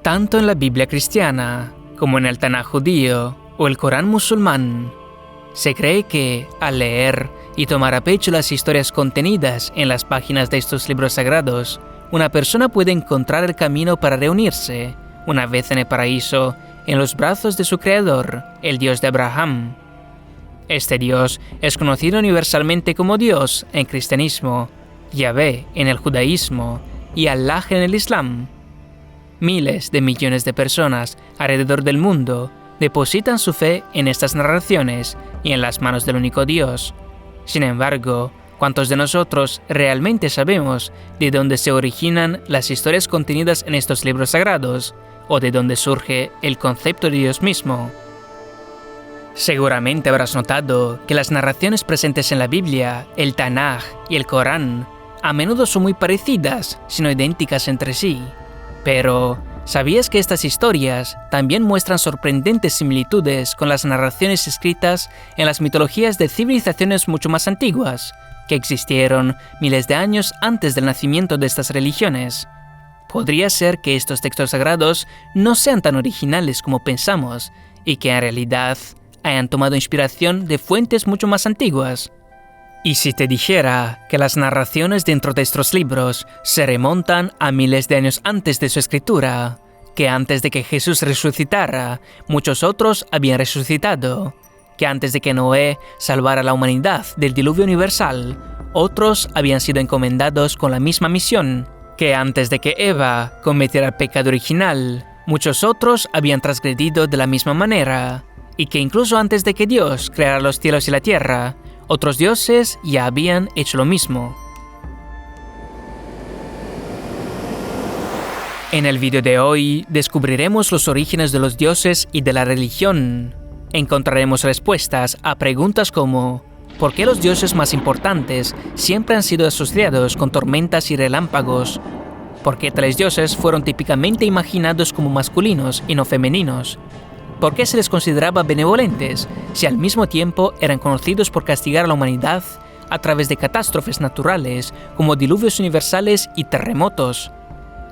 Tanto en la Biblia cristiana como en el Tanaj judío o el Corán musulmán, se cree que, al leer y tomar a pecho las historias contenidas en las páginas de estos libros sagrados, una persona puede encontrar el camino para reunirse, una vez en el paraíso, en los brazos de su creador, el Dios de Abraham. Este Dios es conocido universalmente como Dios en cristianismo, Yahvé en el judaísmo y Allah en el islam. Miles de millones de personas alrededor del mundo depositan su fe en estas narraciones y en las manos del único Dios. Sin embargo, ¿cuántos de nosotros realmente sabemos de dónde se originan las historias contenidas en estos libros sagrados o de dónde surge el concepto de Dios mismo? Seguramente habrás notado que las narraciones presentes en la Biblia, el Tanaj y el Corán a menudo son muy parecidas, si no idénticas entre sí. Pero, ¿sabías que estas historias también muestran sorprendentes similitudes con las narraciones escritas en las mitologías de civilizaciones mucho más antiguas, que existieron miles de años antes del nacimiento de estas religiones? Podría ser que estos textos sagrados no sean tan originales como pensamos y que en realidad hayan tomado inspiración de fuentes mucho más antiguas. Y si te dijera que las narraciones dentro de estos libros se remontan a miles de años antes de su escritura, que antes de que Jesús resucitara, muchos otros habían resucitado, que antes de que Noé salvara a la humanidad del diluvio universal, otros habían sido encomendados con la misma misión, que antes de que Eva cometiera el pecado original, muchos otros habían transgredido de la misma manera, y que incluso antes de que Dios creara los cielos y la tierra, otros dioses ya habían hecho lo mismo. En el vídeo de hoy descubriremos los orígenes de los dioses y de la religión. Encontraremos respuestas a preguntas como ¿por qué los dioses más importantes siempre han sido asociados con tormentas y relámpagos? ¿Por qué tales dioses fueron típicamente imaginados como masculinos y no femeninos? ¿Por qué se les consideraba benevolentes si al mismo tiempo eran conocidos por castigar a la humanidad a través de catástrofes naturales como diluvios universales y terremotos?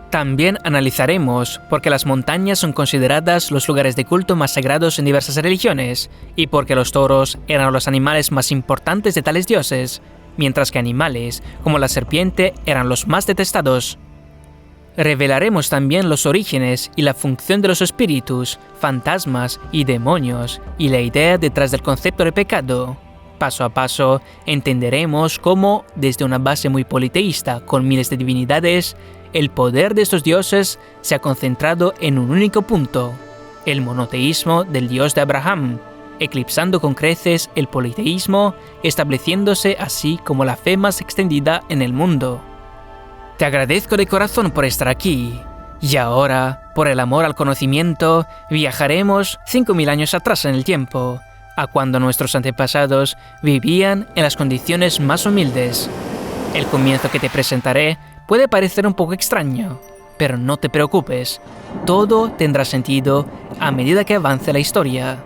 También analizaremos por qué las montañas son consideradas los lugares de culto más sagrados en diversas religiones y por qué los toros eran los animales más importantes de tales dioses, mientras que animales como la serpiente eran los más detestados. Revelaremos también los orígenes y la función de los espíritus, fantasmas y demonios, y la idea detrás del concepto de pecado. Paso a paso, entenderemos cómo, desde una base muy politeísta con miles de divinidades, el poder de estos dioses se ha concentrado en un único punto, el monoteísmo del Dios de Abraham, eclipsando con creces el politeísmo, estableciéndose así como la fe más extendida en el mundo. Te agradezco de corazón por estar aquí. Y ahora, por el amor al conocimiento, viajaremos 5000 años atrás en el tiempo, a cuando nuestros antepasados vivían en las condiciones más humildes. El comienzo que te presentaré puede parecer un poco extraño, pero no te preocupes, todo tendrá sentido a medida que avance la historia.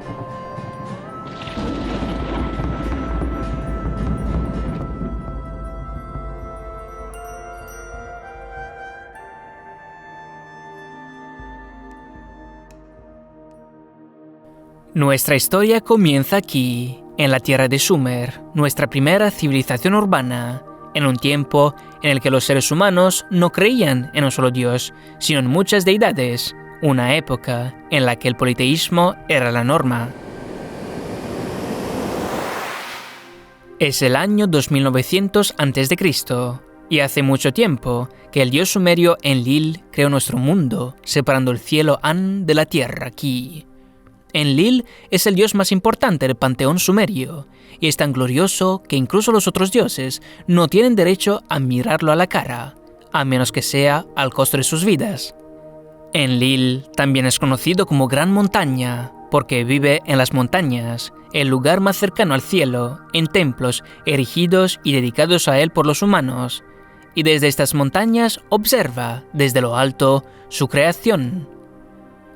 Nuestra historia comienza aquí, en la tierra de Sumer, nuestra primera civilización urbana, en un tiempo en el que los seres humanos no creían en un solo Dios, sino en muchas deidades, una época en la que el politeísmo era la norma. Es el año 2900 a.C., y hace mucho tiempo que el dios sumerio Enlil creó nuestro mundo, separando el cielo An de la tierra Ki. Enlil es el dios más importante del panteón sumerio, y es tan glorioso que incluso los otros dioses no tienen derecho a mirarlo a la cara, a menos que sea al costo de sus vidas. Enlil también es conocido como Gran Montaña, porque vive en las montañas, el lugar más cercano al cielo, en templos erigidos y dedicados a él por los humanos, y desde estas montañas observa, desde lo alto, su creación.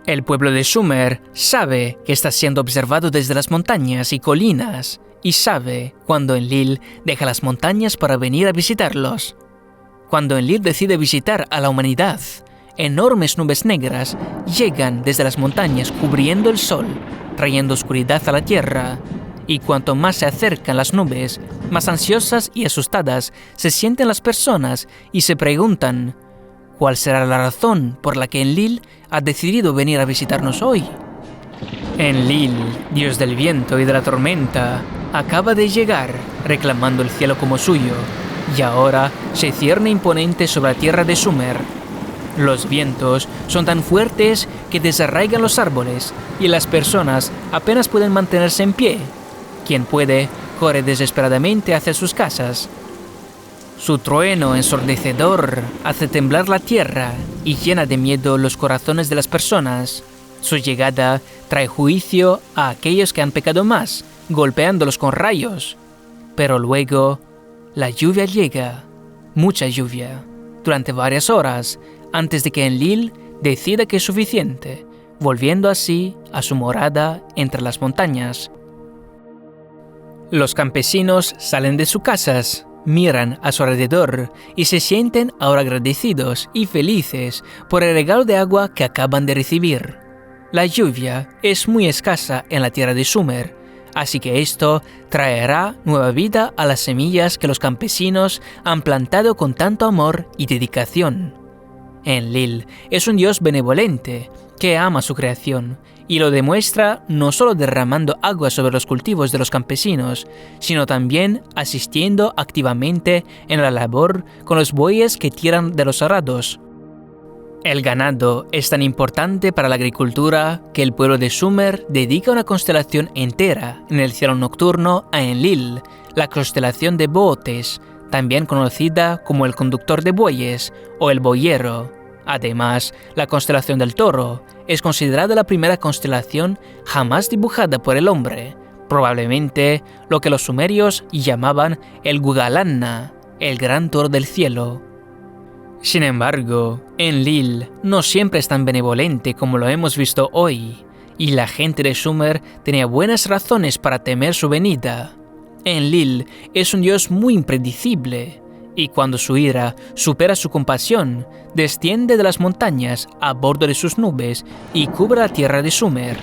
El pueblo de Sumer sabe que está siendo observado desde las montañas y colinas, y sabe cuando Enlil deja las montañas para venir a visitarlos. Cuando Enlil decide visitar a la humanidad, enormes nubes negras llegan desde las montañas cubriendo el sol, trayendo oscuridad a la tierra. Y cuanto más se acercan las nubes, más ansiosas y asustadas se sienten las personas y se preguntan: ¿cuál será la razón por la que Enlil ha decidido venir a visitarnos hoy? Enlil, dios del viento y de la tormenta, acaba de llegar, reclamando el cielo como suyo, y ahora se cierne imponente sobre la tierra de Sumer. Los vientos son tan fuertes que desarraigan los árboles, y las personas apenas pueden mantenerse en pie. Quien puede, corre desesperadamente hacia sus casas. Su trueno ensordecedor hace temblar la tierra y llena de miedo los corazones de las personas. Su llegada trae juicio a aquellos que han pecado más, golpeándolos con rayos. Pero luego, la lluvia llega, mucha lluvia, durante varias horas, antes de que Enlil decida que es suficiente, volviendo así a su morada entre las montañas. Los campesinos salen de sus casas, miran a su alrededor y se sienten ahora agradecidos y felices por el regalo de agua que acaban de recibir. La lluvia es muy escasa en la tierra de Sumer, así que esto traerá nueva vida a las semillas que los campesinos han plantado con tanto amor y dedicación. Enlil es un dios benevolente que ama su creación y lo demuestra no solo derramando agua sobre los cultivos de los campesinos, sino también asistiendo activamente en la labor con los bueyes que tiran de los arados. El ganado es tan importante para la agricultura que el pueblo de Sumer dedica una constelación entera en el cielo nocturno a Enlil, la constelación de Bootes, también conocida como el conductor de bueyes o el boyero. Además, la constelación del Toro es considerada la primera constelación jamás dibujada por el hombre, probablemente lo que los sumerios llamaban el Gugalanna, el gran toro del cielo. Sin embargo, Enlil no siempre es tan benevolente como lo hemos visto hoy, y la gente de Sumer tenía buenas razones para temer su venida. Enlil es un dios muy impredecible, y cuando su ira supera su compasión, desciende de las montañas a bordo de sus nubes y cubre la tierra de Sumer.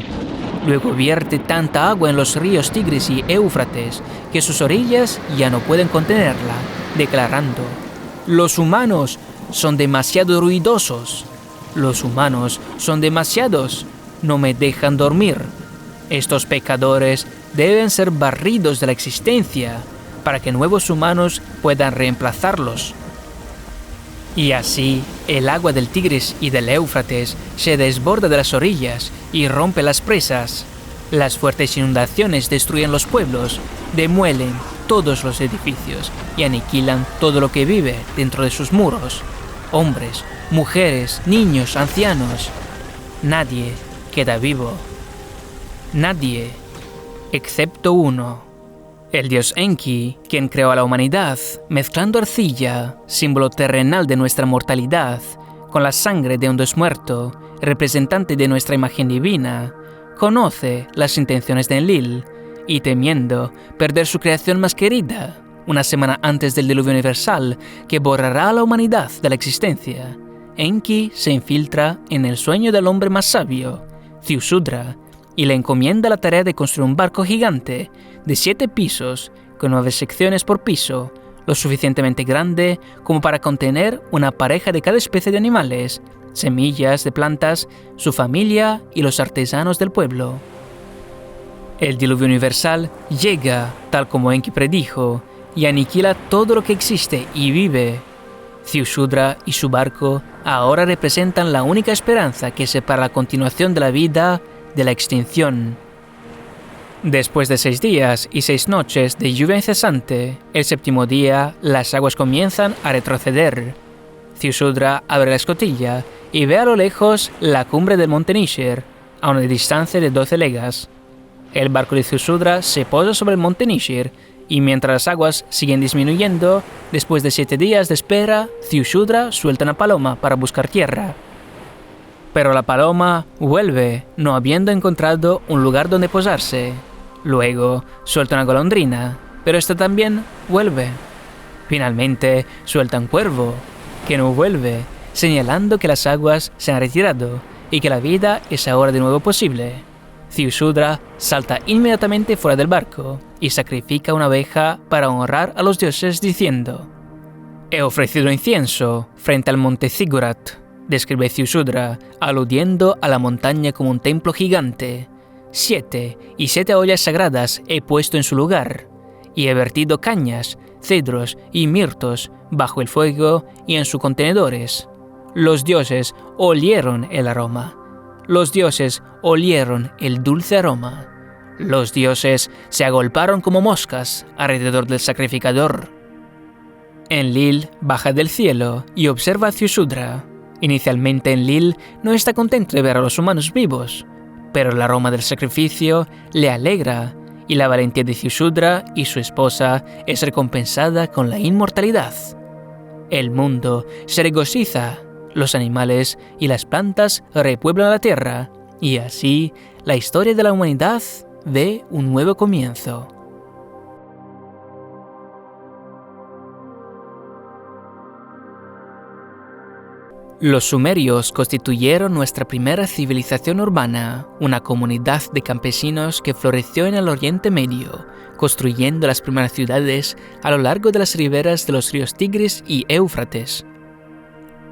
Luego vierte tanta agua en los ríos Tigris y Éufrates que sus orillas ya no pueden contenerla, declarando: «Los humanos son demasiado ruidosos. Los humanos son demasiados. No me dejan dormir. Estos pecadores deben ser barridos de la existencia para que nuevos humanos puedan reemplazarlos». Y así, el agua del Tigris y del Éufrates se desborda de las orillas y rompe las presas. Las fuertes inundaciones destruyen los pueblos, demuelen todos los edificios y aniquilan todo lo que vive dentro de sus muros. Hombres, mujeres, niños, ancianos. Nadie queda vivo. Nadie, excepto uno. El dios Enki, quien creó a la humanidad, mezclando arcilla, símbolo terrenal de nuestra mortalidad, con la sangre de un dios muerto, representante de nuestra imagen divina, conoce las intenciones de Enlil y, temiendo perder su creación más querida, una semana antes del diluvio universal que borrará a la humanidad de la existencia, Enki se infiltra en el sueño del hombre más sabio, Ziusudra, y le encomienda la tarea de construir un barco gigante de 7 pisos con 9 secciones por piso, lo suficientemente grande como para contener una pareja de cada especie de animales, semillas de plantas, su familia y los artesanos del pueblo. El diluvio universal llega, tal como Enki predijo, y aniquila todo lo que existe y vive. Ziusudra y su barco ahora representan la única esperanza que separa la continuación de la vida de la extinción. Después de 6 días y 6 noches de lluvia incesante, el 7º día las aguas comienzan a retroceder. Ziusudra abre la escotilla y ve a lo lejos la cumbre del monte Nishir, a una distancia de 12 leguas. El barco de Ziusudra se posa sobre el monte Nishir y mientras las aguas siguen disminuyendo, después de 7 días de espera, Ziusudra suelta una paloma para buscar tierra. Pero la paloma vuelve, no habiendo encontrado un lugar donde posarse. Luego suelta una golondrina, pero esta también vuelve. Finalmente suelta un cuervo, que no vuelve, señalando que las aguas se han retirado y que la vida es ahora de nuevo posible. Ziusudra salta inmediatamente fuera del barco y sacrifica una oveja para honrar a los dioses diciendo: «He ofrecido incienso frente al monte Ziggurat», describe Ziusudra, aludiendo a la montaña como un templo gigante. 7 ollas sagradas he puesto en su lugar, y he vertido cañas, cedros y mirtos bajo el fuego y en sus contenedores. Los dioses olieron el aroma. Los dioses olieron el dulce aroma. Los dioses se agolparon como moscas alrededor del sacrificador. Enlil baja del cielo y observa a Ziusudra. Inicialmente Enlil no está contento de ver a los humanos vivos, pero el aroma del sacrificio le alegra y la valentía de Ziusudra y su esposa es recompensada con la inmortalidad. El mundo se regocija, los animales y las plantas repueblan la tierra, y así la historia de la humanidad ve un nuevo comienzo. Los sumerios constituyeron nuestra primera civilización urbana, una comunidad de campesinos que floreció en el Oriente Medio, construyendo las primeras ciudades a lo largo de las riberas de los ríos Tigris y Éufrates.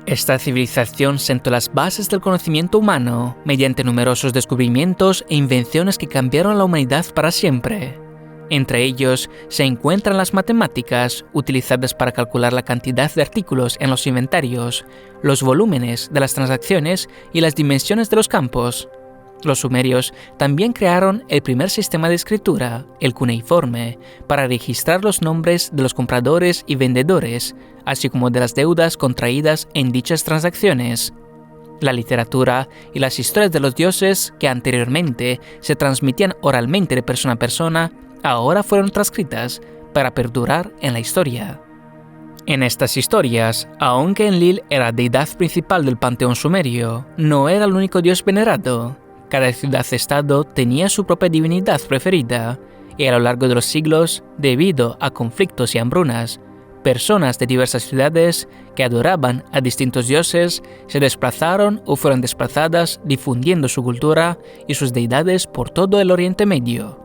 Esta civilización sentó las bases del conocimiento humano mediante numerosos descubrimientos e invenciones que cambiaron a la humanidad para siempre. Entre ellos se encuentran las matemáticas, utilizadas para calcular la cantidad de artículos en los inventarios, los volúmenes de las transacciones y las dimensiones de los campos. Los sumerios también crearon el primer sistema de escritura, el cuneiforme, para registrar los nombres de los compradores y vendedores, así como de las deudas contraídas en dichas transacciones. La literatura y las historias de los dioses, que anteriormente se transmitían oralmente de persona a persona, ahora fueron transcritas para perdurar en la historia. En estas historias, aunque Enlil era deidad principal del panteón sumerio, no era el único dios venerado. Cada ciudad-estado tenía su propia divinidad preferida, y a lo largo de los siglos, debido a conflictos y hambrunas, personas de diversas ciudades que adoraban a distintos dioses se desplazaron o fueron desplazadas difundiendo su cultura y sus deidades por todo el Oriente Medio.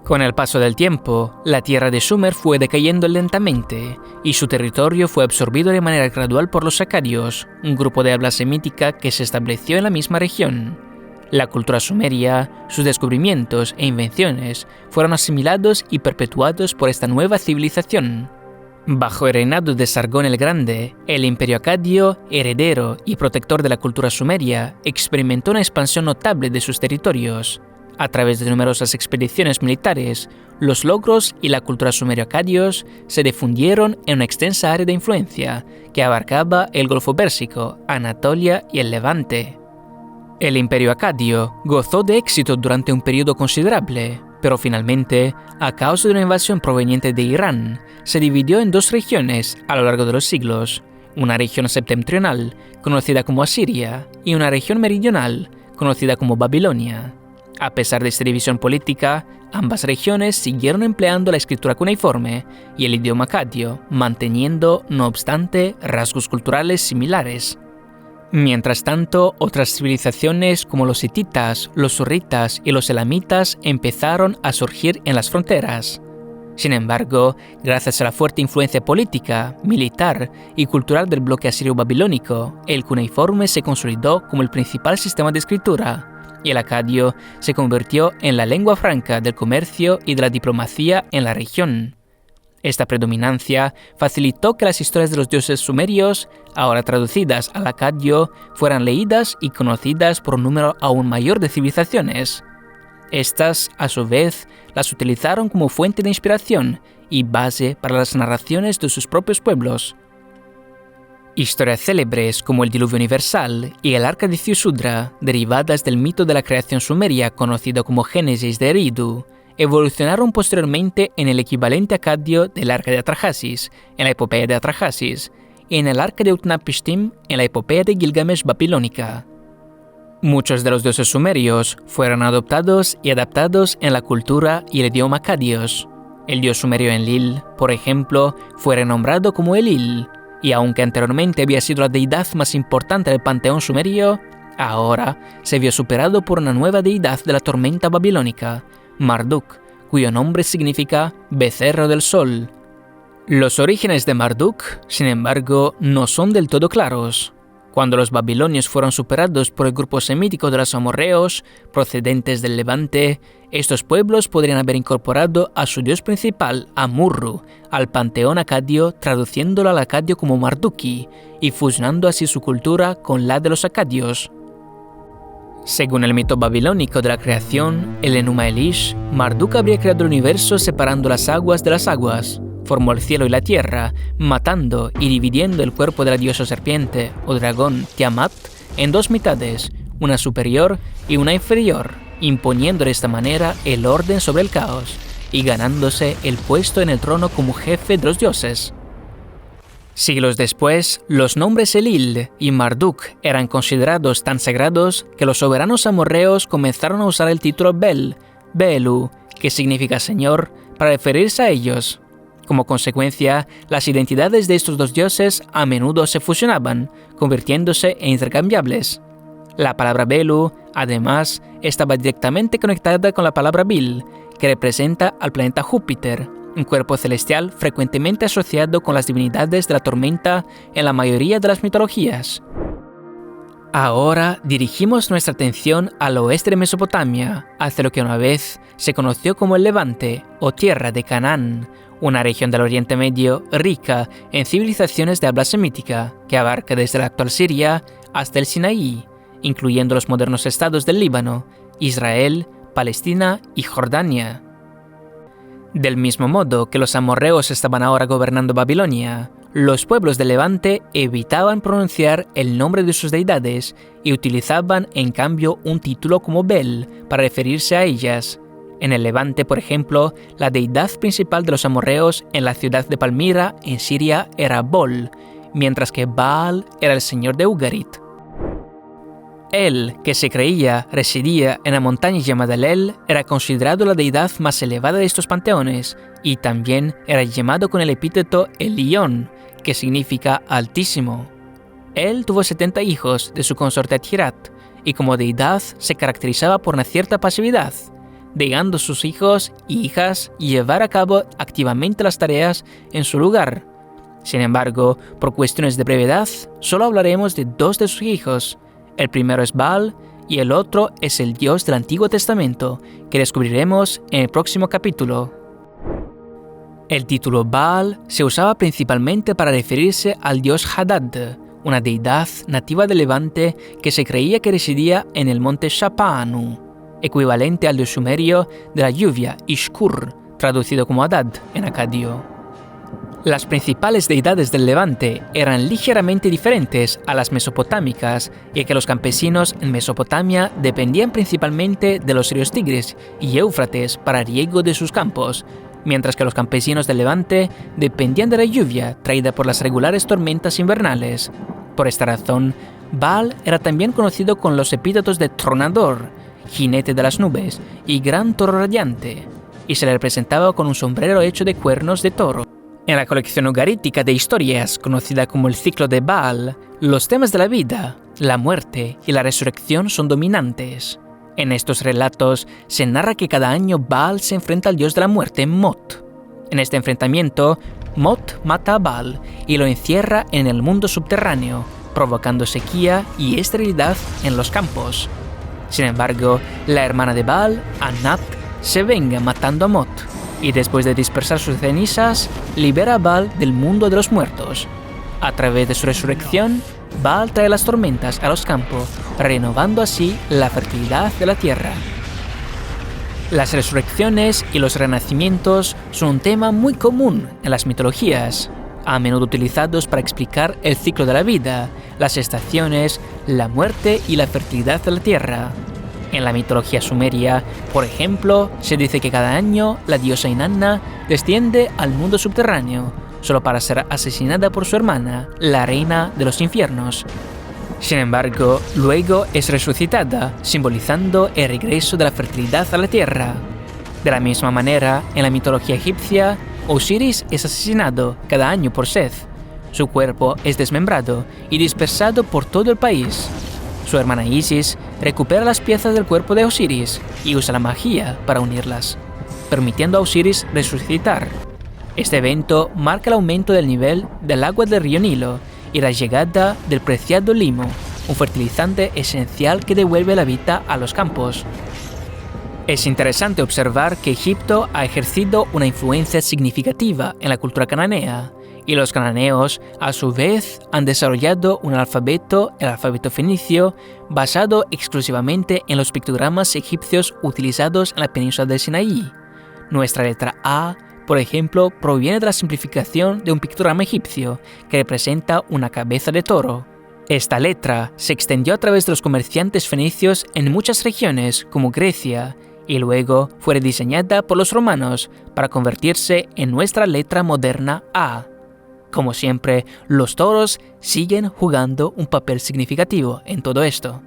Con el paso del tiempo, la tierra de Sumer fue decayendo lentamente y su territorio fue absorbido de manera gradual por los acadios, un grupo de habla semítica que se estableció en la misma región. La cultura sumeria, sus descubrimientos e invenciones fueron asimilados y perpetuados por esta nueva civilización. Bajo el reinado de Sargón el Grande, el imperio acadio, heredero y protector de la cultura sumeria, experimentó una expansión notable de sus territorios. A través de numerosas expediciones militares, los logros y la cultura sumerio-acadios se difundieron en una extensa área de influencia que abarcaba el Golfo Pérsico, Anatolia y el Levante. El imperio acadio gozó de éxito durante un periodo considerable, pero finalmente, a causa de una invasión proveniente de Irán, se dividió en dos regiones a lo largo de los siglos, una región septentrional, conocida como Asiria, y una región meridional, conocida como Babilonia. A pesar de esta división política, ambas regiones siguieron empleando la escritura cuneiforme y el idioma acadio, manteniendo, no obstante, rasgos culturales similares. Mientras tanto, otras civilizaciones como los hititas, los surritas y los elamitas empezaron a surgir en las fronteras. Sin embargo, gracias a la fuerte influencia política, militar y cultural del bloque asirio-babilónico, el cuneiforme se consolidó como el principal sistema de escritura, y el acadio se convirtió en la lengua franca del comercio y de la diplomacia en la región. Esta predominancia facilitó que las historias de los dioses sumerios, ahora traducidas al acadio, fueran leídas y conocidas por un número aún mayor de civilizaciones. Estas, a su vez, las utilizaron como fuente de inspiración y base para las narraciones de sus propios pueblos. Historias célebres como el diluvio universal y el arca de Ziusudra, derivadas del mito de la creación sumeria conocido como Génesis de Eridu, evolucionaron posteriormente en el equivalente acadio del arca de Atrahasis, en la epopeya de Atrahasis, y en el arca de Utnapishtim, en la epopeya de Gilgamesh babilónica. Muchos de los dioses sumerios fueron adoptados y adaptados en la cultura y el idioma acadios. El dios sumerio Enlil, por ejemplo, fue renombrado como Elil, y aunque anteriormente había sido la deidad más importante del panteón sumerio, ahora se vio superado por una nueva deidad de la tormenta babilónica, Marduk, cuyo nombre significa becerro del sol. Los orígenes de Marduk, sin embargo, no son del todo claros. Cuando los babilonios fueron superados por el grupo semítico de los amorreos, procedentes del Levante, estos pueblos podrían haber incorporado a su dios principal, Amurru, al panteón acadio, traduciéndolo al acadio como Marduki, y fusionando así su cultura con la de los acadios. Según el mito babilónico de la creación, el Enuma Elish, Marduk habría creado el universo separando las aguas de las aguas. Formó el cielo y la tierra, matando y dividiendo el cuerpo de la diosa serpiente o dragón Tiamat en dos mitades, una superior y una inferior, imponiendo de esta manera el orden sobre el caos y ganándose el puesto en el trono como jefe de los dioses. Siglos después, los nombres Elil y Marduk eran considerados tan sagrados que los soberanos amorreos comenzaron a usar el título Bel, Belu, que significa señor, para referirse a ellos. Como consecuencia, las identidades de estos dos dioses a menudo se fusionaban, convirtiéndose en intercambiables. La palabra Belu, además, estaba directamente conectada con la palabra Bil, que representa al planeta Júpiter, un cuerpo celestial frecuentemente asociado con las divinidades de la tormenta en la mayoría de las mitologías. Ahora dirigimos nuestra atención al oeste de Mesopotamia, hacia lo que una vez se conoció como el Levante, o Tierra de Canaán, una región del Oriente Medio rica en civilizaciones de habla semítica, que abarca desde la actual Siria hasta el Sinaí, incluyendo los modernos estados del Líbano, Israel, Palestina y Jordania. Del mismo modo que los amorreos estaban ahora gobernando Babilonia, los pueblos del Levante evitaban pronunciar el nombre de sus deidades y utilizaban en cambio un título como Bel para referirse a ellas. En el Levante, por ejemplo, la deidad principal de los amorreos en la ciudad de Palmira, en Siria, era Bol, mientras que Baal era el señor de Ugarit. El, que se creía residía en la montaña llamada El, era considerado la deidad más elevada de estos panteones, y también era llamado con el epíteto Elión, que significa altísimo. Él tuvo 70 hijos de su consorte Tirat, y como deidad se caracterizaba por una cierta pasividad, dejando a sus hijos y hijas llevar a cabo activamente las tareas en su lugar. Sin embargo, por cuestiones de brevedad, solo hablaremos de dos de sus hijos. El primero es Baal y el otro es el Dios del Antiguo Testamento, que descubriremos en el próximo capítulo. El título Baal se usaba principalmente para referirse al dios Hadad, una deidad nativa del Levante que se creía que residía en el monte Shapanu, equivalente al dios sumerio de la lluvia Ishkur, traducido como Hadad en acadio. Las principales deidades del Levante eran ligeramente diferentes a las mesopotámicas, ya que los campesinos en Mesopotamia dependían principalmente de los ríos Tigris y Éufrates para riego de sus campos, mientras que los campesinos del Levante dependían de la lluvia traída por las regulares tormentas invernales. Por esta razón, Baal era también conocido con los epítetos de tronador, jinete de las nubes y gran toro radiante, y se le representaba con un sombrero hecho de cuernos de toro. En la colección ugarítica de historias, conocida como el ciclo de Baal, los temas de la vida, la muerte y la resurrección son dominantes. En estos relatos se narra que cada año Baal se enfrenta al dios de la muerte, Mot. En este enfrentamiento, Mot mata a Baal y lo encierra en el mundo subterráneo, provocando sequía y esterilidad en los campos. Sin embargo, la hermana de Baal, Anat, se venga matando a Mot, y después de dispersar sus cenizas, libera a Baal del mundo de los muertos. A través de su resurrección, Baal trae las tormentas a los campos, renovando así la fertilidad de la tierra. Las resurrecciones y los renacimientos son un tema muy común en las mitologías, a menudo utilizados para explicar el ciclo de la vida, las estaciones, la muerte y la fertilidad de la tierra. En la mitología sumeria, por ejemplo, se dice que cada año la diosa Inanna desciende al mundo subterráneo, solo para ser asesinada por su hermana, la reina de los infiernos. Sin embargo, luego es resucitada, simbolizando el regreso de la fertilidad a la tierra. De la misma manera, en la mitología egipcia, Osiris es asesinado cada año por Seth, Su cuerpo es desmembrado y dispersado por todo el país. Su hermana Isis recupera las piezas del cuerpo de Osiris y usa la magia para unirlas, permitiendo a Osiris resucitar. Este evento marca el aumento del nivel del agua del río Nilo y la llegada del preciado limo, un fertilizante esencial que devuelve la vida a los campos. Es interesante observar que Egipto ha ejercido una influencia significativa en la cultura cananea, y los cananeos, a su vez, han desarrollado un alfabeto, el alfabeto fenicio, basado exclusivamente en los pictogramas egipcios utilizados en la península del Sinaí. Nuestra letra A, por ejemplo, proviene de la simplificación de un pictograma egipcio que representa una cabeza de toro. Esta letra se extendió a través de los comerciantes fenicios en muchas regiones, como Grecia, y luego fue rediseñada por los romanos para convertirse en nuestra letra moderna A. Como siempre, los toros siguen jugando un papel significativo en todo esto.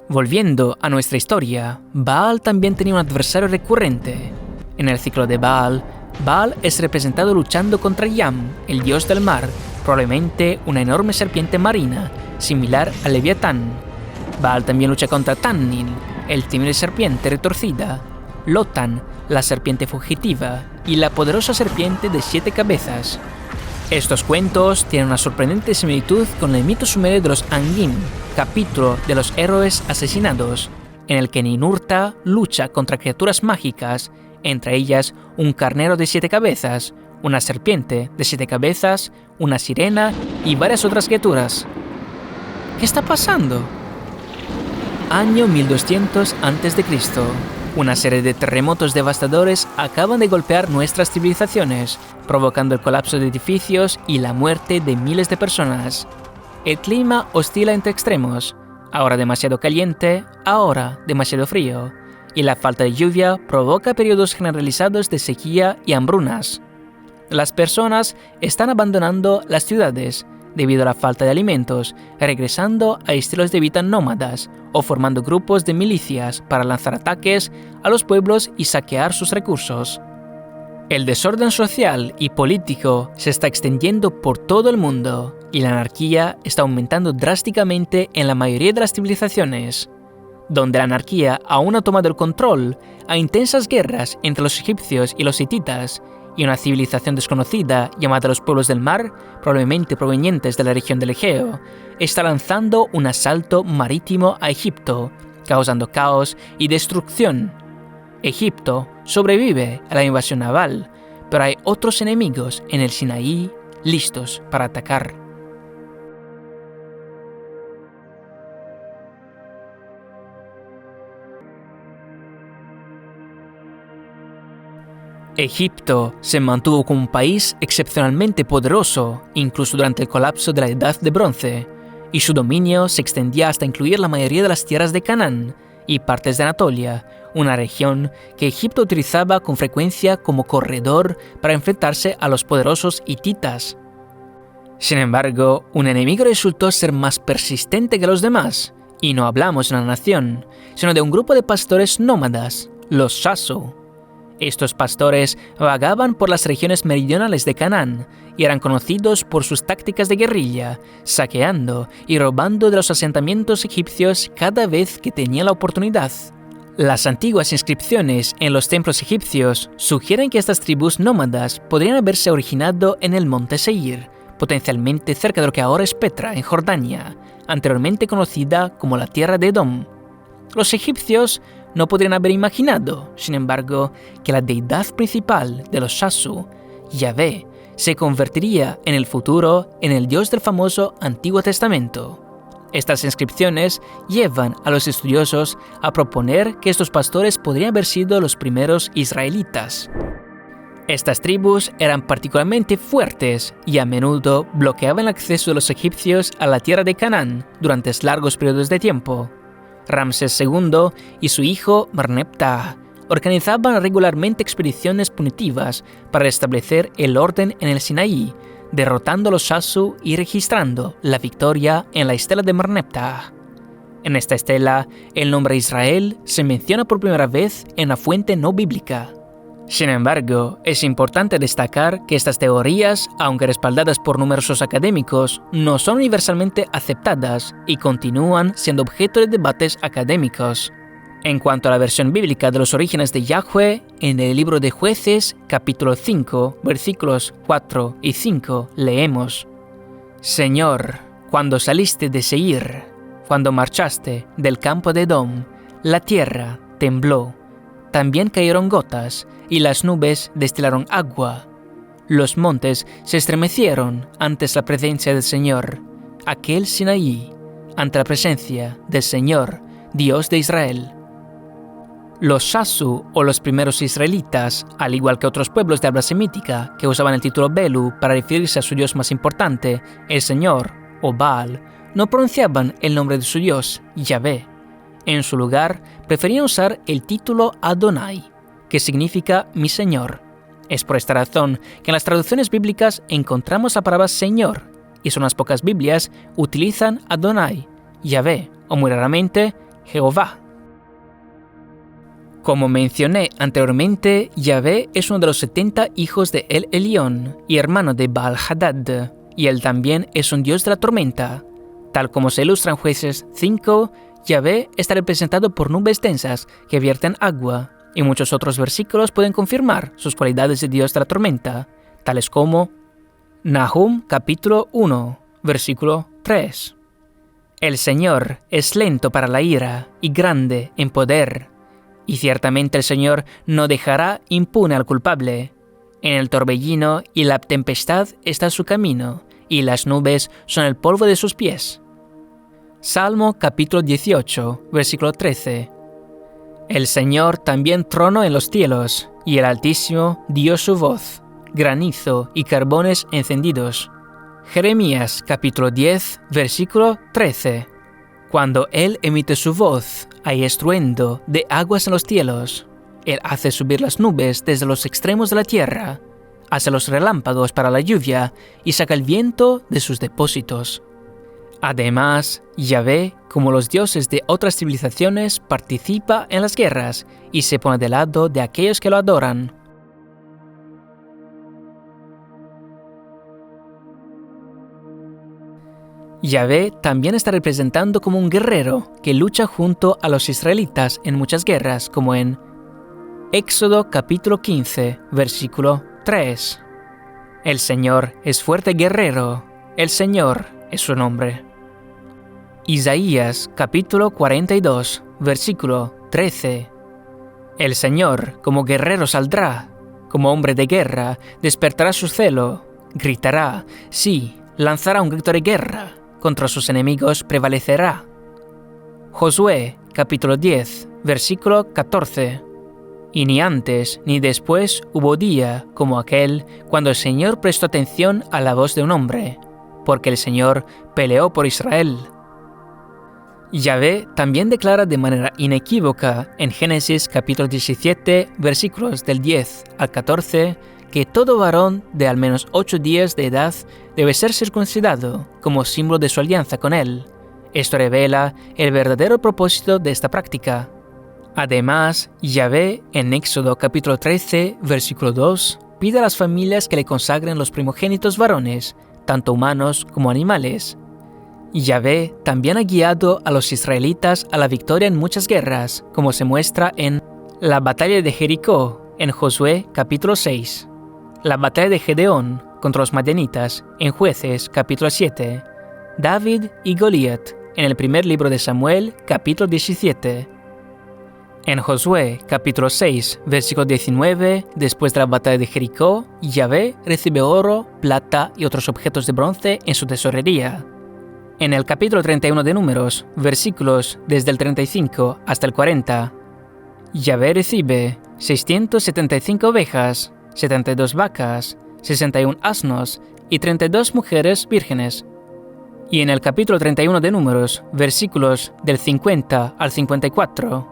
Volviendo a nuestra historia, Baal también tenía un adversario recurrente. En el ciclo de Baal, Baal es representado luchando contra Yam, el dios del mar, probablemente una enorme serpiente marina, similar al Leviatán. Baal también lucha contra Tannin, el temible serpiente retorcida, Lotan, la serpiente fugitiva, y la poderosa serpiente de 7 cabezas. Estos cuentos tienen una sorprendente similitud con el mito sumerio de los Angin, capítulo de los héroes asesinados, en el que Ninurta lucha contra criaturas mágicas, entre ellas un carnero de 7 cabezas, una serpiente de 7 cabezas, una sirena y varias otras criaturas. ¿Qué está pasando? Año 1200 a.C. Una serie de terremotos devastadores acaban de golpear nuestras civilizaciones, provocando el colapso de edificios y la muerte de miles de personas. El clima oscila entre extremos, ahora demasiado caliente, ahora demasiado frío, y la falta de lluvia provoca periodos generalizados de sequía y hambrunas. Las personas están abandonando las ciudades debido a la falta de alimentos, regresando a estilos de vida nómadas o formando grupos de milicias para lanzar ataques a los pueblos y saquear sus recursos. El desorden social y político se está extendiendo por todo el mundo y la anarquía está aumentando drásticamente en la mayoría de las civilizaciones. Donde la anarquía aún ha tomado el control, hay intensas guerras entre los egipcios y los hititas, y una civilización desconocida llamada los pueblos del mar, probablemente provenientes de la región del Egeo, está lanzando un asalto marítimo a Egipto, causando caos y destrucción. Egipto sobrevive a la invasión naval, pero hay otros enemigos en el Sinaí listos para atacar. Egipto se mantuvo como un país excepcionalmente poderoso, incluso durante el colapso de la Edad de Bronce, y su dominio se extendía hasta incluir la mayoría de las tierras de Canaán y partes de Anatolia, una región que Egipto utilizaba con frecuencia como corredor para enfrentarse a los poderosos hititas. Sin embargo, un enemigo resultó ser más persistente que los demás, y no hablamos de una nación, sino de un grupo de pastores nómadas, los Shasu. Estos pastores vagaban por las regiones meridionales de Canaán y eran conocidos por sus tácticas de guerrilla, saqueando y robando de los asentamientos egipcios cada vez que tenían la oportunidad. Las antiguas inscripciones en los templos egipcios sugieren que estas tribus nómadas podrían haberse originado en el monte Seir, potencialmente cerca de lo que ahora es Petra, en Jordania, anteriormente conocida como la tierra de Edom. Los egipcios no podrían haber imaginado, sin embargo, que la deidad principal de los Shasu, Yahvé, se convertiría en el futuro en el dios del famoso Antiguo Testamento. Estas inscripciones llevan a los estudiosos a proponer que estos pastores podrían haber sido los primeros israelitas. Estas tribus eran particularmente fuertes y a menudo bloqueaban el acceso de los egipcios a la tierra de Canaán durante largos periodos de tiempo. Ramsés II y su hijo Merneptah organizaban regularmente expediciones punitivas para restablecer el orden en el Sinaí, derrotando a los Shasu y registrando la victoria en la estela de Merneptah. En esta estela, el nombre Israel se menciona por primera vez en una fuente no bíblica. Sin embargo, es importante destacar que estas teorías, aunque respaldadas por numerosos académicos, no son universalmente aceptadas y continúan siendo objeto de debates académicos. En cuanto a la versión bíblica de los orígenes de Yahweh, en el libro de Jueces, capítulo 5, versículos 4 y 5, leemos: Señor, cuando saliste de Seir, cuando marchaste del campo de Edom, la tierra tembló, también cayeron gotas, y las nubes destilaron agua. Los montes se estremecieron ante la presencia del Señor, aquel Sinaí, ante la presencia del Señor, Dios de Israel. Los Shasu, o los primeros israelitas, al igual que otros pueblos de habla semítica que usaban el título Belu para referirse a su dios más importante, el Señor, o Baal, no pronunciaban el nombre de su dios, Yahvé. En su lugar, preferían usar el título Adonai, que significa mi Señor. Es por esta razón que en las traducciones bíblicas encontramos la palabra Señor, y son las pocas Biblias utilizan Adonai, Yahvé, o muy raramente Jehová. Como mencioné anteriormente, Yahvé es uno de los 70 hijos de El Elión y hermano de Baal-Hadad, y él también es un dios de la tormenta. Tal como se ilustra en Jueces 5, Yahvé está representado por nubes densas que vierten agua, y muchos otros versículos pueden confirmar sus cualidades de dios de la tormenta, tales como Nahum capítulo 1, versículo 3. El Señor es lento para la ira y grande en poder, y ciertamente el Señor no dejará impune al culpable. En el torbellino y la tempestad está su camino, y las nubes son el polvo de sus pies. Salmo capítulo 18, versículo 13. El Señor también tronó en los cielos, y el Altísimo dio su voz, granizo y carbones encendidos. Jeremías capítulo 10, versículo 13. Cuando Él emite su voz, hay estruendo de aguas en los cielos. Él hace subir las nubes desde los extremos de la tierra, hace los relámpagos para la lluvia y saca el viento de sus depósitos. Además, Yahvé, como los dioses de otras civilizaciones, participa en las guerras y se pone del lado de aquellos que lo adoran. Yahvé también está representando como un guerrero que lucha junto a los israelitas en muchas guerras, como en Éxodo capítulo 15, versículo 3. El Señor es fuerte guerrero, el Señor es su nombre. Isaías capítulo 42, versículo 13. El Señor como guerrero saldrá, como hombre de guerra, despertará su celo, gritará, sí, lanzará un grito de guerra. Contra sus enemigos prevalecerá. Josué, capítulo 10, versículo 14. Y ni antes ni después hubo día como aquel cuando el Señor prestó atención a la voz de un hombre, porque el Señor peleó por Israel. Yahvé también declara de manera inequívoca en Génesis capítulo 17, versículos del 10 al 14, que todo varón de al menos 8 días de edad debe ser circuncidado como símbolo de su alianza con él. Esto revela el verdadero propósito de esta práctica. Además, Yahvé, en Éxodo capítulo 13, versículo 2, pide a las familias que le consagren los primogénitos varones, tanto humanos como animales. Yahvé también ha guiado a los israelitas a la victoria en muchas guerras, como se muestra en la batalla de Jericó, en Josué capítulo 6. La batalla de Gedeón contra los madianitas en Jueces capítulo 7, David y Goliat en el primer libro de Samuel capítulo 17. En Josué capítulo 6 versículo 19, después de la batalla de Jericó, Yahvé recibe oro, plata y otros objetos de bronce en su tesorería. En el capítulo 31 de Números, versículos desde el 35 hasta el 40, Yahvé recibe 675 ovejas, 72 vacas, 61 asnos y 32 mujeres vírgenes. Y en el capítulo 31 de Números, versículos del 50 al 54,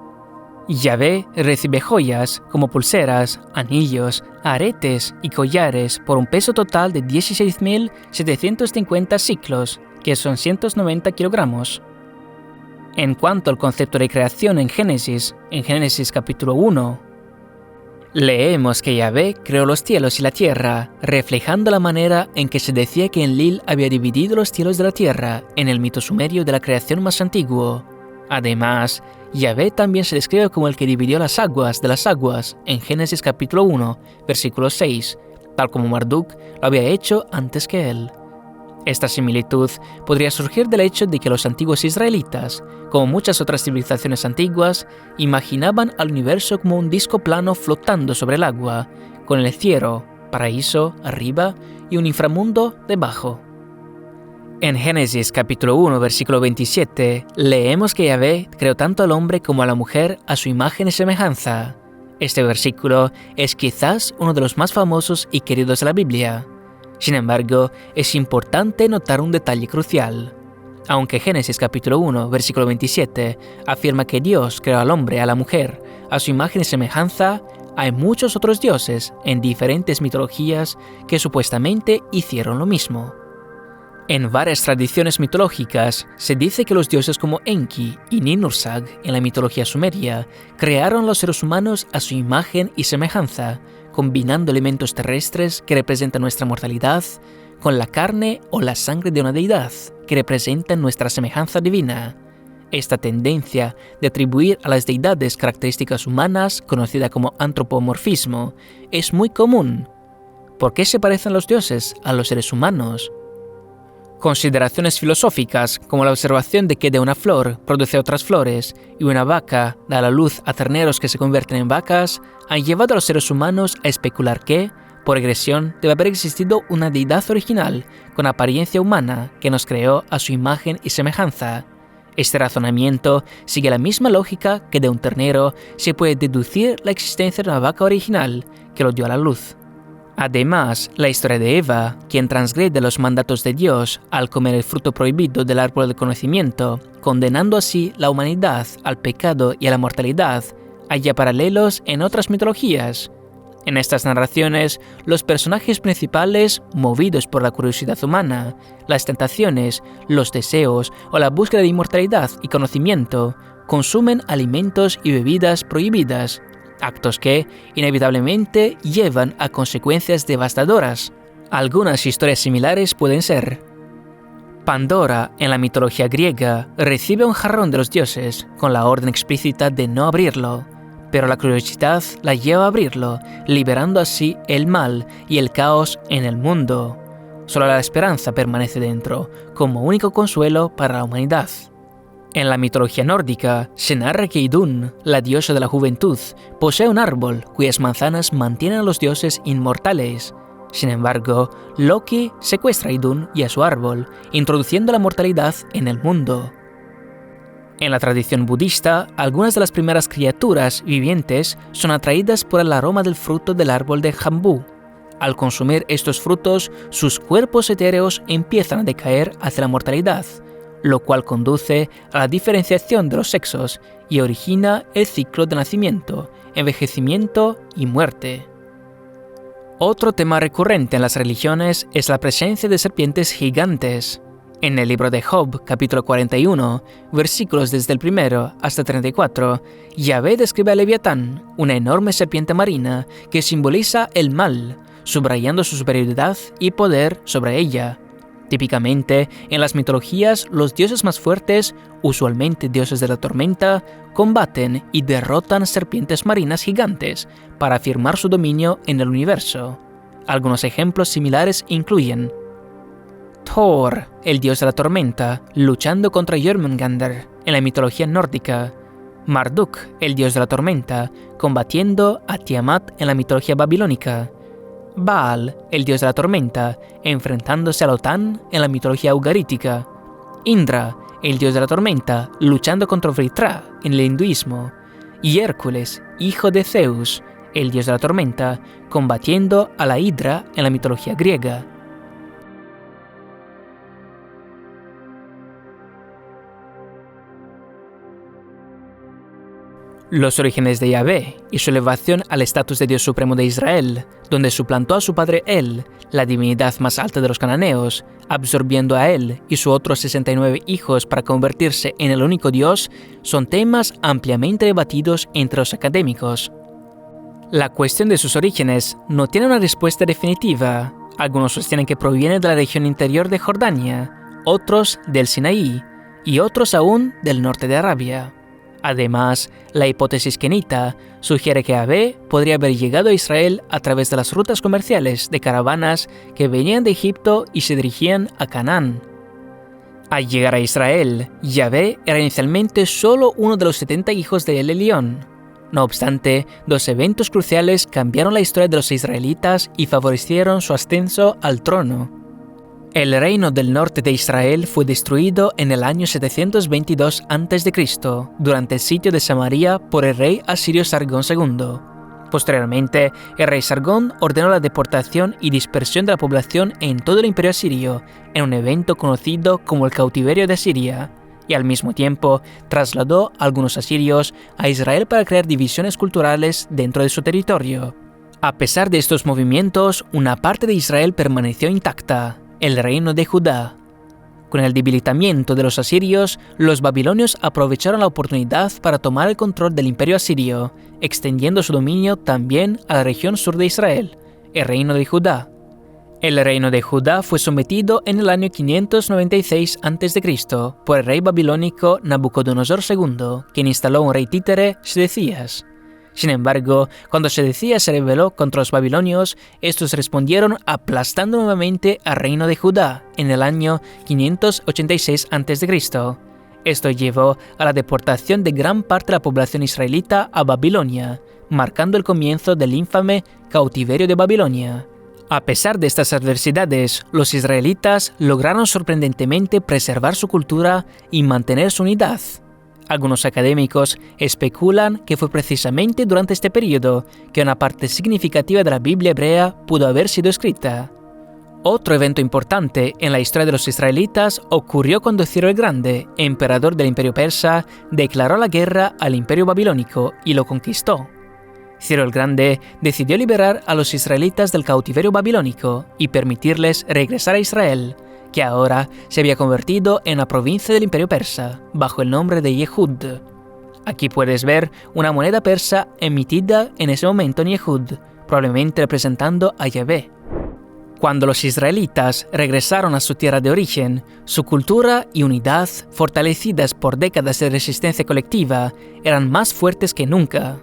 Yahvé recibe joyas como pulseras, anillos, aretes y collares por un peso total de 16.750 siclos, que son 190 kilogramos. En cuanto al concepto de creación en Génesis capítulo 1, Leemos que Yahvé creó los cielos y la tierra, reflejando la manera en que se decía que Enlil había dividido los cielos de la tierra en el mito sumerio de la creación más antiguo. Además, Yahvé también se describe como el que dividió las aguas de las aguas en Génesis capítulo 1, versículo 6, tal como Marduk lo había hecho antes que él. Esta similitud podría surgir del hecho de que los antiguos israelitas, como muchas otras civilizaciones antiguas, imaginaban al universo como un disco plano flotando sobre el agua, con el cielo, paraíso, arriba y un inframundo debajo. En Génesis capítulo 1, versículo 27, leemos que Yahvé creó tanto al hombre como a la mujer a su imagen y semejanza. Este versículo es quizás uno de los más famosos y queridos de la Biblia. Sin embargo, es importante notar un detalle crucial. Aunque Génesis capítulo 1, versículo 27 afirma que Dios creó al hombre y a la mujer a su imagen y semejanza, hay muchos otros dioses en diferentes mitologías que supuestamente hicieron lo mismo. En varias tradiciones mitológicas se dice que los dioses como Enki y Ninhursag en la mitología sumeria crearon a los seres humanos a su imagen y semejanza, combinando elementos terrestres que representan nuestra mortalidad con la carne o la sangre de una deidad que representan nuestra semejanza divina. Esta tendencia de atribuir a las deidades características humanas, conocida como antropomorfismo, es muy común. ¿Por qué se parecen los dioses a los seres humanos? Consideraciones filosóficas, como la observación de que de una flor produce otras flores y una vaca da a la luz a terneros que se convierten en vacas, han llevado a los seres humanos a especular que, por regresión, debe haber existido una deidad original con apariencia humana que nos creó a su imagen y semejanza. Este razonamiento sigue la misma lógica que de un ternero se puede deducir la existencia de una vaca original que lo dio a la luz. Además, la historia de Eva, quien transgrede los mandatos de Dios al comer el fruto prohibido del árbol del conocimiento, condenando así la humanidad al pecado y a la mortalidad, halla paralelos en otras mitologías. En estas narraciones, los personajes principales, movidos por la curiosidad humana, las tentaciones, los deseos o la búsqueda de inmortalidad y conocimiento, consumen alimentos y bebidas prohibidas, actos que, inevitablemente, llevan a consecuencias devastadoras. Algunas historias similares pueden ser: Pandora, en la mitología griega, recibe un jarrón de los dioses con la orden explícita de no abrirlo, pero la curiosidad la lleva a abrirlo, liberando así el mal y el caos en el mundo. Solo la esperanza permanece dentro, como único consuelo para la humanidad. En la mitología nórdica, se narra que Idun, la diosa de la juventud, posee un árbol cuyas manzanas mantienen a los dioses inmortales. Sin embargo, Loki secuestra a Idun y a su árbol, introduciendo la mortalidad en el mundo. En la tradición budista, algunas de las primeras criaturas vivientes son atraídas por el aroma del fruto del árbol de jambú. Al consumir estos frutos, sus cuerpos etéreos empiezan a decaer hacia la mortalidad, lo cual conduce a la diferenciación de los sexos y origina el ciclo de nacimiento, envejecimiento y muerte. Otro tema recurrente en las religiones es la presencia de serpientes gigantes. En el libro de Job, capítulo 41, versículos desde el 1 hasta 34, Yahvé describe a Leviatán, una enorme serpiente marina que simboliza el mal, subrayando su superioridad y poder sobre ella. Típicamente, en las mitologías, los dioses más fuertes, usualmente dioses de la tormenta, combaten y derrotan serpientes marinas gigantes para afirmar su dominio en el universo. Algunos ejemplos similares incluyen Thor, el dios de la tormenta, luchando contra Jörmungandr en la mitología nórdica; Marduk, el dios de la tormenta, combatiendo a Tiamat en la mitología babilónica; Baal, el dios de la tormenta, enfrentándose a Lotán en la mitología ugarítica; Indra, el dios de la tormenta, luchando contra Vritra en el hinduismo; y Hércules, hijo de Zeus, el dios de la tormenta, combatiendo a la Hidra en la mitología griega. Los orígenes de Yahvé y su elevación al estatus de Dios supremo de Israel, donde suplantó a su padre El, la divinidad más alta de los cananeos, absorbiendo a él y sus otros 69 hijos para convertirse en el único Dios, son temas ampliamente debatidos entre los académicos. La cuestión de sus orígenes no tiene una respuesta definitiva. Algunos sostienen que proviene de la región interior de Jordania, otros del Sinaí y otros aún del norte de Arabia. Además, la hipótesis kenita sugiere que Yahvé podría haber llegado a Israel a través de las rutas comerciales de caravanas que venían de Egipto y se dirigían a Canaán. Al llegar a Israel, Yahvé era inicialmente solo uno de los 70 hijos de El Elyon. No obstante, dos eventos cruciales cambiaron la historia de los israelitas y favorecieron su ascenso al trono. El reino del norte de Israel fue destruido en el año 722 a.C. durante el sitio de Samaria por el rey asirio Sargón II. Posteriormente, el rey Sargón ordenó la deportación y dispersión de la población en todo el imperio asirio, en un evento conocido como el cautiverio de Asiria, y al mismo tiempo trasladó a algunos asirios a Israel para crear divisiones culturales dentro de su territorio. A pesar de estos movimientos, una parte de Israel permaneció intacta, el reino de Judá. Con el debilitamiento de los asirios, los babilonios aprovecharon la oportunidad para tomar el control del imperio asirio, extendiendo su dominio también a la región sur de Israel, el reino de Judá. El reino de Judá fue sometido en el año 596 a.C. por el rey babilónico Nabucodonosor II, quien instaló un rey títere, Sedecías. Sin embargo, cuando Sedecías se rebeló contra los babilonios, estos respondieron aplastando nuevamente al reino de Judá en el año 586 a.C. Esto llevó a la deportación de gran parte de la población israelita a Babilonia, marcando el comienzo del infame cautiverio de Babilonia. A pesar de estas adversidades, los israelitas lograron sorprendentemente preservar su cultura y mantener su unidad. Algunos académicos especulan que fue precisamente durante este periodo que una parte significativa de la Biblia hebrea pudo haber sido escrita. Otro evento importante en la historia de los israelitas ocurrió cuando Ciro el Grande, emperador del imperio persa, declaró la guerra al imperio babilónico y lo conquistó. Ciro el Grande decidió liberar a los israelitas del cautiverio babilónico y permitirles regresar a Israel, que ahora se había convertido en la provincia del imperio persa, bajo el nombre de Yehud. Aquí puedes ver una moneda persa emitida en ese momento en Yehud, probablemente representando a Yahvé. Cuando los israelitas regresaron a su tierra de origen, su cultura y unidad, fortalecidas por décadas de resistencia colectiva, eran más fuertes que nunca.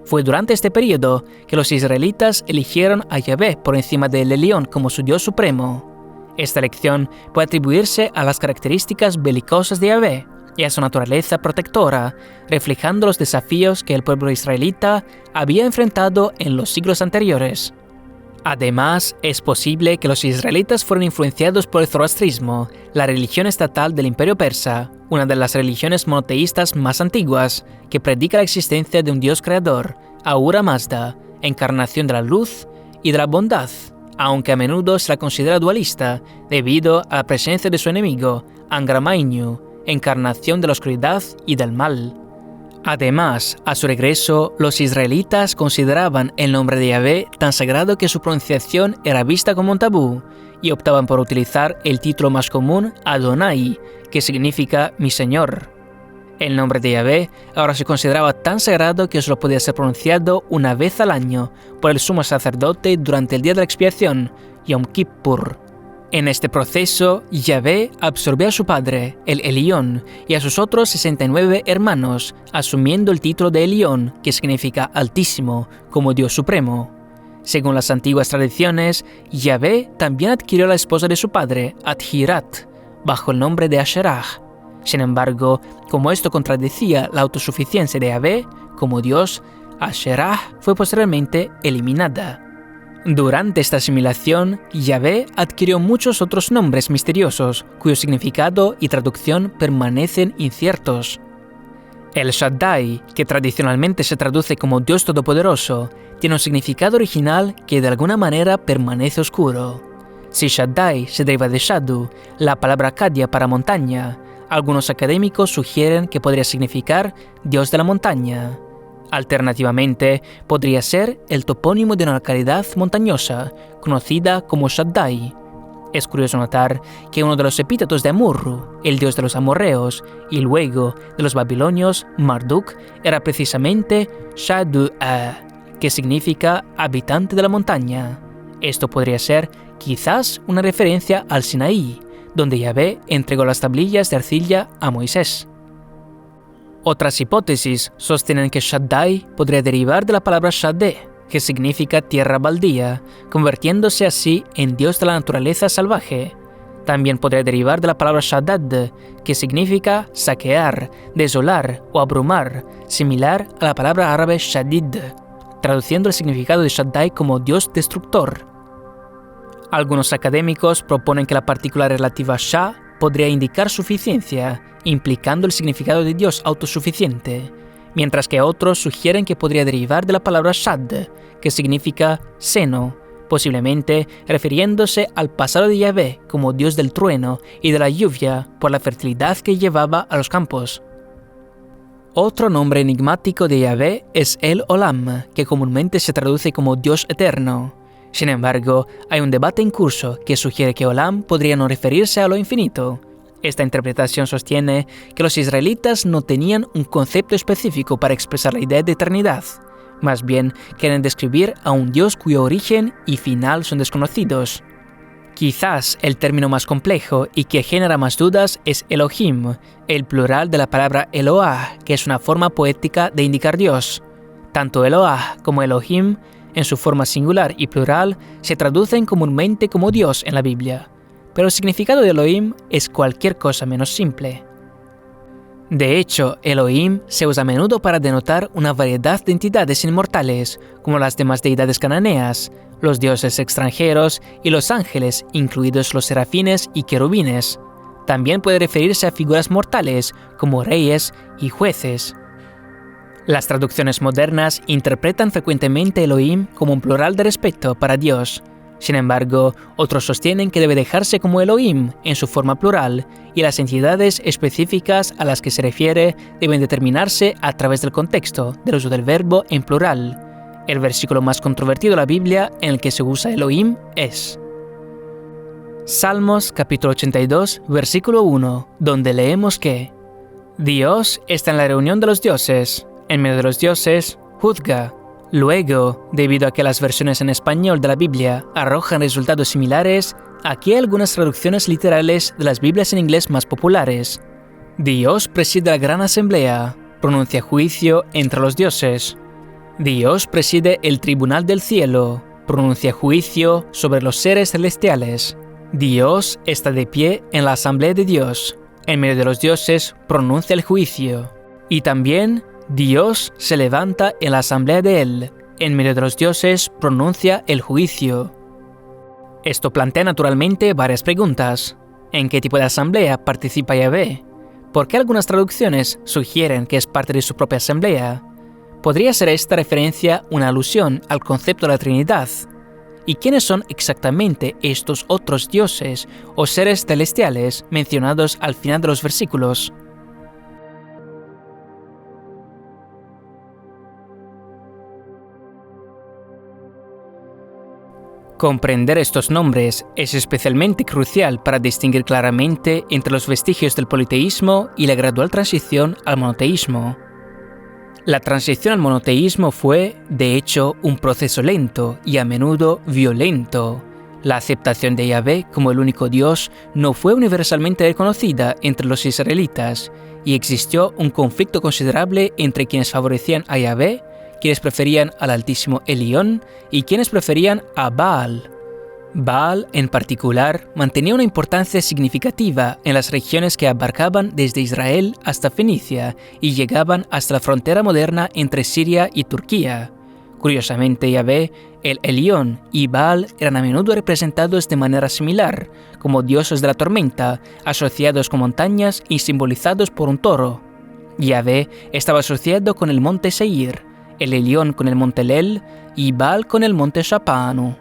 Fue durante este periodo que los israelitas eligieron a Yahvé por encima de El Elyon como su Dios supremo. Esta elección puede atribuirse a las características belicosas de Yahvé y a su naturaleza protectora, reflejando los desafíos que el pueblo israelita había enfrentado en los siglos anteriores. Además, es posible que los israelitas fueran influenciados por el zoroastrismo, la religión estatal del imperio persa, una de las religiones monoteístas más antiguas, que predica la existencia de un Dios creador, Ahura Mazda, encarnación de la luz y de la bondad, aunque a menudo se la considera dualista debido a la presencia de su enemigo, Angra Mainyu, encarnación de la oscuridad y del mal. Además, a su regreso, los israelitas consideraban el nombre de Yahvé tan sagrado que su pronunciación era vista como un tabú, y optaban por utilizar el título más común Adonai, que significa mi Señor. El nombre de Yahvé ahora se consideraba tan sagrado que solo podía ser pronunciado una vez al año por el sumo sacerdote durante el día de la expiación, Yom Kippur. En este proceso, Yahvé absorbió a su padre, el Elyon, y a sus otros 69 hermanos, asumiendo el título de Elyon, que significa Altísimo, como Dios Supremo. Según las antiguas tradiciones, Yahvé también adquirió a la esposa de su padre, Adhirat, bajo el nombre de Asherah. Sin embargo, como esto contradecía la autosuficiencia de Yahvé como Dios, Asherah fue posteriormente eliminada. Durante esta asimilación, Yahvé adquirió muchos otros nombres misteriosos, cuyo significado y traducción permanecen inciertos. El Shaddai, que tradicionalmente se traduce como Dios Todopoderoso, tiene un significado original que de alguna manera permanece oscuro. Si Shaddai se deriva de Shadu, la palabra acadia para montaña, algunos académicos sugieren que podría significar Dios de la montaña. Alternativamente, podría ser el topónimo de una localidad montañosa, conocida como Shaddai. Es curioso notar que uno de los epítetos de Amurru, el dios de los amorreos, y luego de los babilonios, Marduk, era precisamente Shadu-a, que significa habitante de la montaña. Esto podría ser quizás una referencia al Sinaí, donde Yahvé entregó las tablillas de arcilla a Moisés. Otras hipótesis sostienen que Shaddai podría derivar de la palabra Shaddeh, que significa tierra baldía, convirtiéndose así en Dios de la naturaleza salvaje. También podría derivar de la palabra Shaddad, que significa saquear, desolar o abrumar, similar a la palabra árabe Shadid, traduciendo el significado de Shaddai como Dios destructor. Algunos académicos proponen que la partícula relativa Shah podría indicar suficiencia, implicando el significado de Dios autosuficiente, mientras que otros sugieren que podría derivar de la palabra Shad, que significa seno, posiblemente refiriéndose al pasado de Yahvé como Dios del trueno y de la lluvia por la fertilidad que llevaba a los campos. Otro nombre enigmático de Yahvé es El Olam, que comúnmente se traduce como Dios eterno. Sin embargo, hay un debate en curso que sugiere que Olam podría no referirse a lo infinito. Esta interpretación sostiene que los israelitas no tenían un concepto específico para expresar la idea de eternidad. Más bien, quieren describir a un Dios cuyo origen y final son desconocidos. Quizás el término más complejo y que genera más dudas es Elohim, el plural de la palabra Eloah, que es una forma poética de indicar Dios. Tanto Eloah como Elohim, en su forma singular y plural, se traducen comúnmente como Dios en la Biblia, pero el significado de Elohim es cualquier cosa menos simple. De hecho, Elohim se usa a menudo para denotar una variedad de entidades inmortales, como las demás deidades cananeas, los dioses extranjeros y los ángeles, incluidos los serafines y querubines. También puede referirse a figuras mortales, como reyes y jueces. Las traducciones modernas interpretan frecuentemente Elohim como un plural de respeto para Dios. Sin embargo, otros sostienen que debe dejarse como Elohim en su forma plural, y las entidades específicas a las que se refiere deben determinarse a través del contexto del uso del verbo en plural. El versículo más controvertido de la Biblia en el que se usa Elohim es Salmos capítulo 82, versículo 1, donde leemos que Dios está en la reunión de los dioses, en medio de los dioses, juzga. Luego, debido a que las versiones en español de la Biblia arrojan resultados similares, aquí hay algunas traducciones literales de las Biblias en inglés más populares. Dios preside la gran asamblea, pronuncia juicio entre los dioses. Dios preside el tribunal del cielo, pronuncia juicio sobre los seres celestiales. Dios está de pie en la asamblea de Dios, en medio de los dioses pronuncia el juicio. Y también Dios se levanta en la asamblea de Él, en medio de los dioses pronuncia el juicio. Esto plantea naturalmente varias preguntas. ¿En qué tipo de asamblea participa Yahvé? ¿Por qué algunas traducciones sugieren que es parte de su propia asamblea? ¿Podría ser esta referencia una alusión al concepto de la Trinidad? ¿Y quiénes son exactamente estos otros dioses o seres celestiales mencionados al final de los versículos? Comprender estos nombres es especialmente crucial para distinguir claramente entre los vestigios del politeísmo y la gradual transición al monoteísmo. La transición al monoteísmo fue, de hecho, un proceso lento y a menudo violento. La aceptación de Yahvé como el único Dios no fue universalmente reconocida entre los israelitas, y existió un conflicto considerable entre quienes favorecían a Yahvé, quienes preferían al Altísimo Elión y quienes preferían a Baal. Baal, en particular, mantenía una importancia significativa en las regiones que abarcaban desde Israel hasta Fenicia y llegaban hasta la frontera moderna entre Siria y Turquía. Curiosamente, Yahvé, el Elión y Baal eran a menudo representados de manera similar, como dioses de la tormenta, asociados con montañas y simbolizados por un toro. Yahvé estaba asociado con el monte Seir, el Elión con el monte Lel y Baal con el monte Shapanu.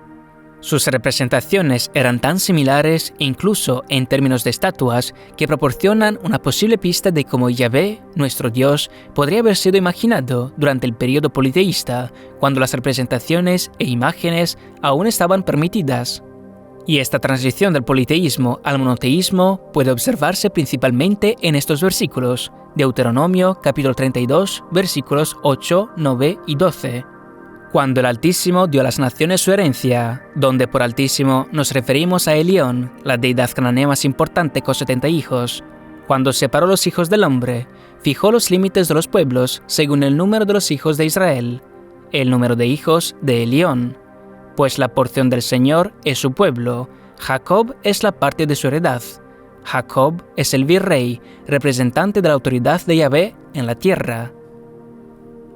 Sus representaciones eran tan similares, incluso en términos de estatuas, que proporcionan una posible pista de cómo Yahvé, nuestro Dios, podría haber sido imaginado durante el período politeísta, cuando las representaciones e imágenes aún estaban permitidas. Y esta transición del politeísmo al monoteísmo puede observarse principalmente en estos versículos, Deuteronomio capítulo 32, versículos 8, 9 y 12. Cuando el Altísimo dio a las naciones su herencia, donde por Altísimo nos referimos a Elión, la deidad cananea más importante con 70 hijos, cuando separó los hijos del hombre, fijó los límites de los pueblos según el número de los hijos de Israel, el número de hijos de Elión, pues la porción del Señor es su pueblo, Jacob es la parte de su heredad. Jacob es el virrey, representante de la autoridad de Yahvé en la tierra.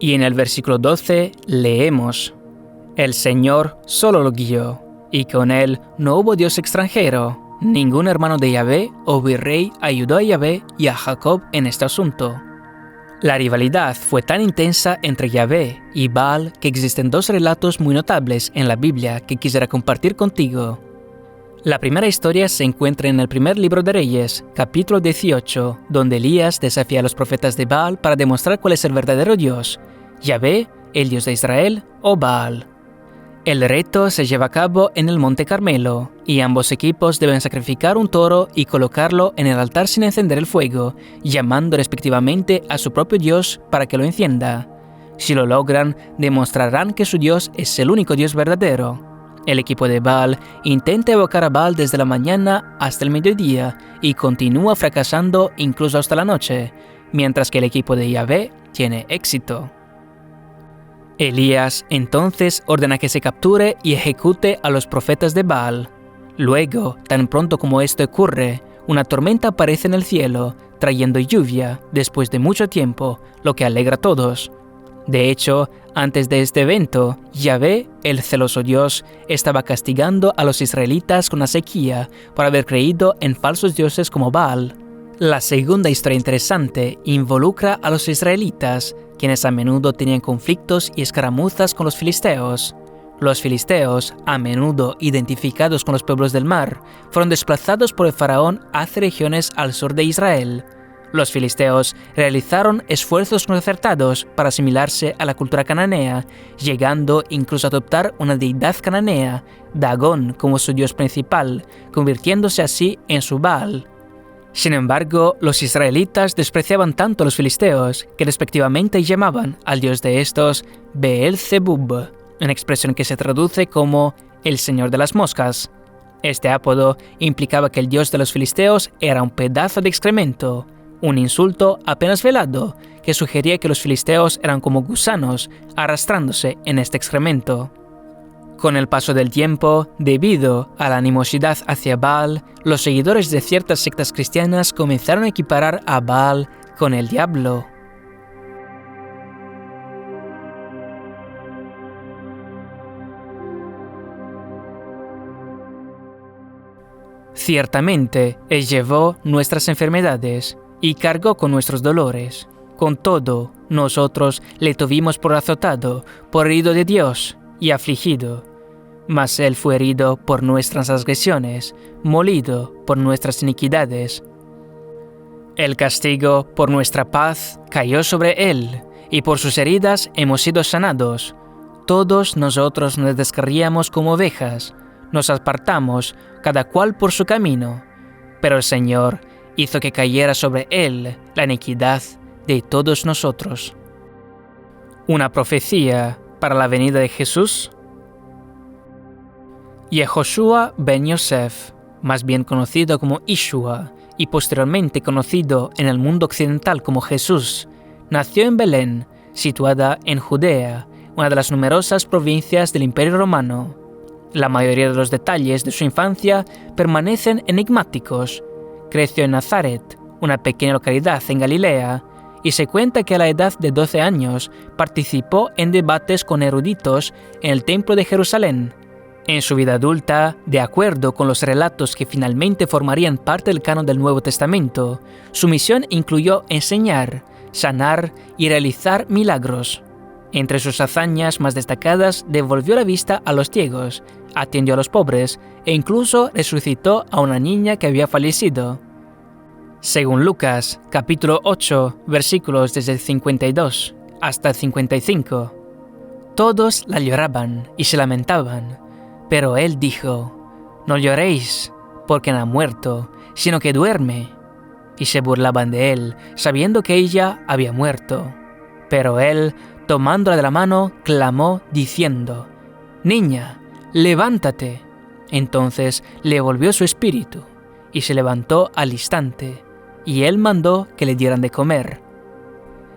Y en el versículo 12 leemos: El Señor solo lo guió, y con él no hubo Dios extranjero. Ningún hermano de Yahvé o virrey ayudó a Yahvé y a Jacob en este asunto. La rivalidad fue tan intensa entre Yahvé y Baal que existen dos relatos muy notables en la Biblia que quisiera compartir contigo. La primera historia se encuentra en el primer libro de Reyes, capítulo 18, donde Elías desafía a los profetas de Baal para demostrar cuál es el verdadero Dios, Yahvé, el Dios de Israel, o Baal. El reto se lleva a cabo en el Monte Carmelo, y ambos equipos deben sacrificar un toro y colocarlo en el altar sin encender el fuego, llamando respectivamente a su propio Dios para que lo encienda. Si lo logran, demostrarán que su Dios es el único Dios verdadero. El equipo de Baal intenta evocar a Baal desde la mañana hasta el mediodía y continúa fracasando incluso hasta la noche, mientras que el equipo de Yahvé tiene éxito. Elías entonces ordena que se capture y ejecute a los profetas de Baal. Luego, tan pronto como esto ocurre, una tormenta aparece en el cielo, trayendo lluvia después de mucho tiempo, lo que alegra a todos. De hecho, antes de este evento, Yahvé, el celoso Dios, estaba castigando a los israelitas con la sequía por haber creído en falsos dioses como Baal. La segunda historia interesante involucra a los israelitas, quienes a menudo tenían conflictos y escaramuzas con los filisteos. Los filisteos, a menudo identificados con los pueblos del mar, fueron desplazados por el faraón hacia regiones al sur de Israel. Los filisteos realizaron esfuerzos concertados para asimilarse a la cultura cananea, llegando incluso a adoptar una deidad cananea, Dagón, como su dios principal, convirtiéndose así en su Baal. Sin embargo, los israelitas despreciaban tanto a los filisteos que respectivamente llamaban al dios de estos Beelzebub, una expresión que se traduce como el señor de las moscas. Este apodo implicaba que el dios de los filisteos era un pedazo de excremento, un insulto apenas velado que sugería que los filisteos eran como gusanos arrastrándose en este excremento. Con el paso del tiempo, debido a la animosidad hacia Baal, los seguidores de ciertas sectas cristianas comenzaron a equiparar a Baal con el diablo. Ciertamente, Él llevó nuestras enfermedades y cargó con nuestros dolores. Con todo, nosotros le tuvimos por azotado, por herido de Dios y afligido. Mas Él fue herido por nuestras transgresiones, molido por nuestras iniquidades. El castigo por nuestra paz cayó sobre Él, y por sus heridas hemos sido sanados. Todos nosotros nos descarríamos como ovejas, nos apartamos, cada cual por su camino. Pero el Señor hizo que cayera sobre Él la iniquidad de todos nosotros. Una profecía para la venida de Jesús. Yehoshua ben Yosef, más bien conocido como Yeshua, y posteriormente conocido en el mundo occidental como Jesús, nació en Belén, situada en Judea, una de las numerosas provincias del Imperio Romano. La mayoría de los detalles de su infancia permanecen enigmáticos. Creció en Nazaret, una pequeña localidad en Galilea, y se cuenta que a la edad de 12 años participó en debates con eruditos en el Templo de Jerusalén. En su vida adulta, de acuerdo con los relatos que finalmente formarían parte del canon del Nuevo Testamento, su misión incluyó enseñar, sanar y realizar milagros. Entre sus hazañas más destacadas, devolvió la vista a los ciegos, atendió a los pobres e incluso resucitó a una niña que había fallecido. Según Lucas, capítulo 8, versículos desde el 52 hasta el 55, todos la lloraban y se lamentaban, pero él dijo: «No lloréis, porque no ha muerto, sino que duerme». Y se burlaban de él, sabiendo que ella había muerto. Pero él, tomándola de la mano, clamó diciendo: «Niña, levántate». Entonces le volvió su espíritu, y se levantó al instante, y él mandó que le dieran de comer.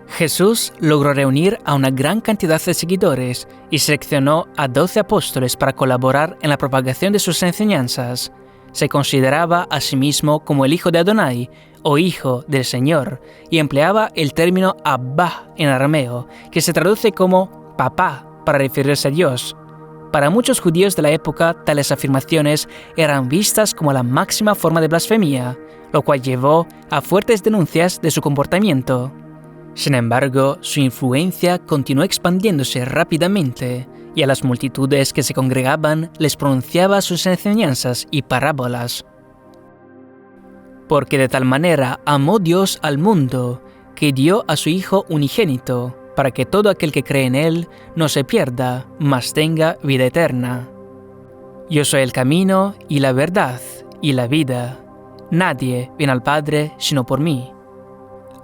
Jesús logró reunir a una gran cantidad de seguidores y seleccionó a 12 apóstoles para colaborar en la propagación de sus enseñanzas. Se consideraba a sí mismo como el hijo de Adonai, o hijo del Señor, y empleaba el término Abba en arameo, que se traduce como papá para referirse a Dios. Para muchos judíos de la época, tales afirmaciones eran vistas como la máxima forma de blasfemia, lo cual llevó a fuertes denuncias de su comportamiento. Sin embargo, su influencia continuó expandiéndose rápidamente, y a las multitudes que se congregaban les pronunciaba sus enseñanzas y parábolas. Porque de tal manera amó Dios al mundo, que dio a su Hijo unigénito, para que todo aquel que cree en Él no se pierda, mas tenga vida eterna. Yo soy el camino y la verdad y la vida. Nadie viene al Padre sino por mí.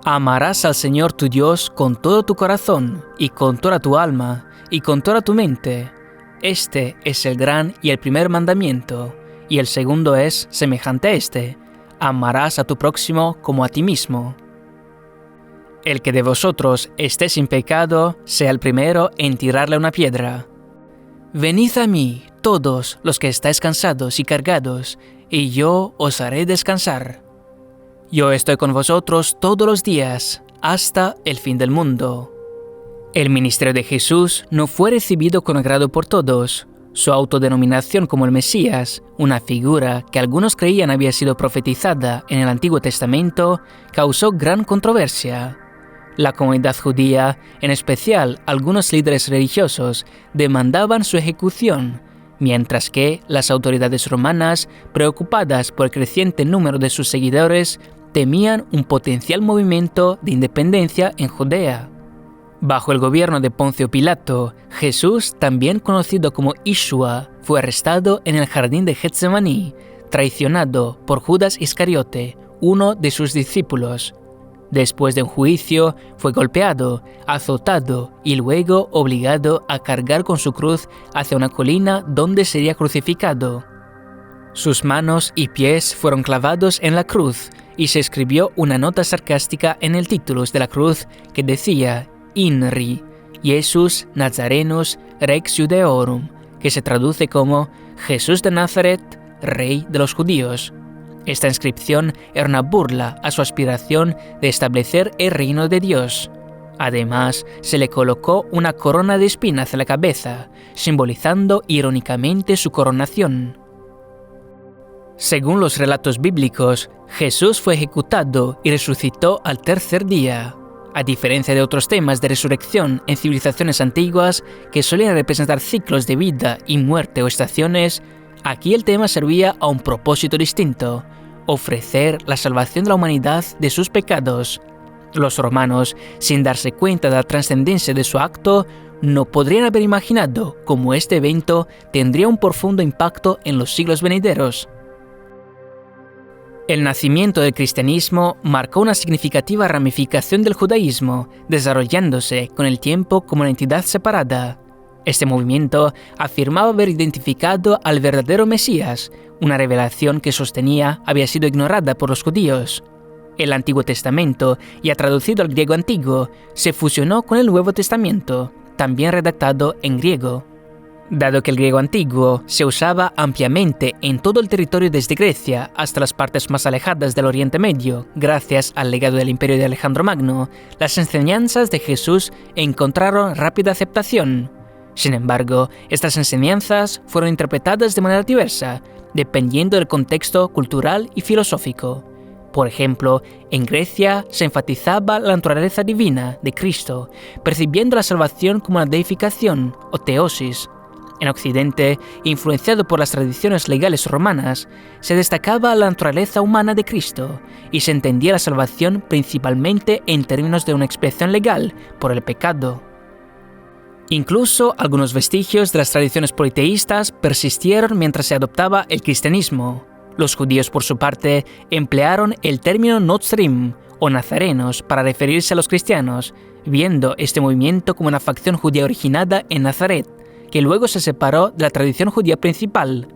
Amarás al Señor tu Dios con todo tu corazón, y con toda tu alma, y con toda tu mente. Este es el gran y el primer mandamiento, y el segundo es semejante a este: amarás a tu próximo como a ti mismo. El que de vosotros esté sin pecado, sea el primero en tirarle una piedra. Venid a mí, todos los que estáis cansados y cargados, y yo os haré descansar. Yo estoy con vosotros todos los días, hasta el fin del mundo. El ministerio de Jesús no fue recibido con agrado por todos. Su autodenominación como el Mesías, una figura que algunos creían había sido profetizada en el Antiguo Testamento, causó gran controversia. La comunidad judía, en especial algunos líderes religiosos, demandaban su ejecución, mientras que las autoridades romanas, preocupadas por el creciente número de sus seguidores, temían un potencial movimiento de independencia en Judea. Bajo el gobierno de Poncio Pilato, Jesús, también conocido como Yeshua, fue arrestado en el jardín de Getsemaní, traicionado por Judas Iscariote, uno de sus discípulos. Después de un juicio, fue golpeado, azotado y luego obligado a cargar con su cruz hacia una colina donde sería crucificado. Sus manos y pies fueron clavados en la cruz y se escribió una nota sarcástica en el título de la cruz que decía INRI, Jesus Nazarenus Rex Judeorum, que se traduce como Jesús de Nazaret, Rey de los Judíos. Esta inscripción era una burla a su aspiración de establecer el reino de Dios. Además, se le colocó una corona de espinas en la cabeza, simbolizando irónicamente su coronación. Según los relatos bíblicos, Jesús fue ejecutado y resucitó al tercer día. A diferencia de otros temas de resurrección en civilizaciones antiguas que solían representar ciclos de vida y muerte o estaciones, aquí el tema servía a un propósito distinto: ofrecer la salvación de la humanidad de sus pecados. Los romanos, sin darse cuenta de la trascendencia de su acto, no podrían haber imaginado cómo este evento tendría un profundo impacto en los siglos venideros. El nacimiento del cristianismo marcó una significativa ramificación del judaísmo, desarrollándose con el tiempo como una entidad separada. Este movimiento afirmaba haber identificado al verdadero Mesías, una revelación que sostenía había sido ignorada por los judíos. El Antiguo Testamento, ya traducido al griego antiguo, se fusionó con el Nuevo Testamento, también redactado en griego. Dado que el griego antiguo se usaba ampliamente en todo el territorio desde Grecia hasta las partes más alejadas del Oriente Medio, gracias al legado del imperio de Alejandro Magno, las enseñanzas de Jesús encontraron rápida aceptación. Sin embargo, estas enseñanzas fueron interpretadas de manera diversa, dependiendo del contexto cultural y filosófico. Por ejemplo, en Grecia se enfatizaba la naturaleza divina de Cristo, percibiendo la salvación como una deificación o teosis. En Occidente, influenciado por las tradiciones legales romanas, se destacaba la naturaleza humana de Cristo y se entendía la salvación principalmente en términos de una expiación legal por el pecado. Incluso algunos vestigios de las tradiciones politeístas persistieron mientras se adoptaba el cristianismo. Los judíos, por su parte, emplearon el término Notzrim, o nazarenos para referirse a los cristianos, viendo este movimiento como una facción judía originada en Nazaret, que luego se separó de la tradición judía principal.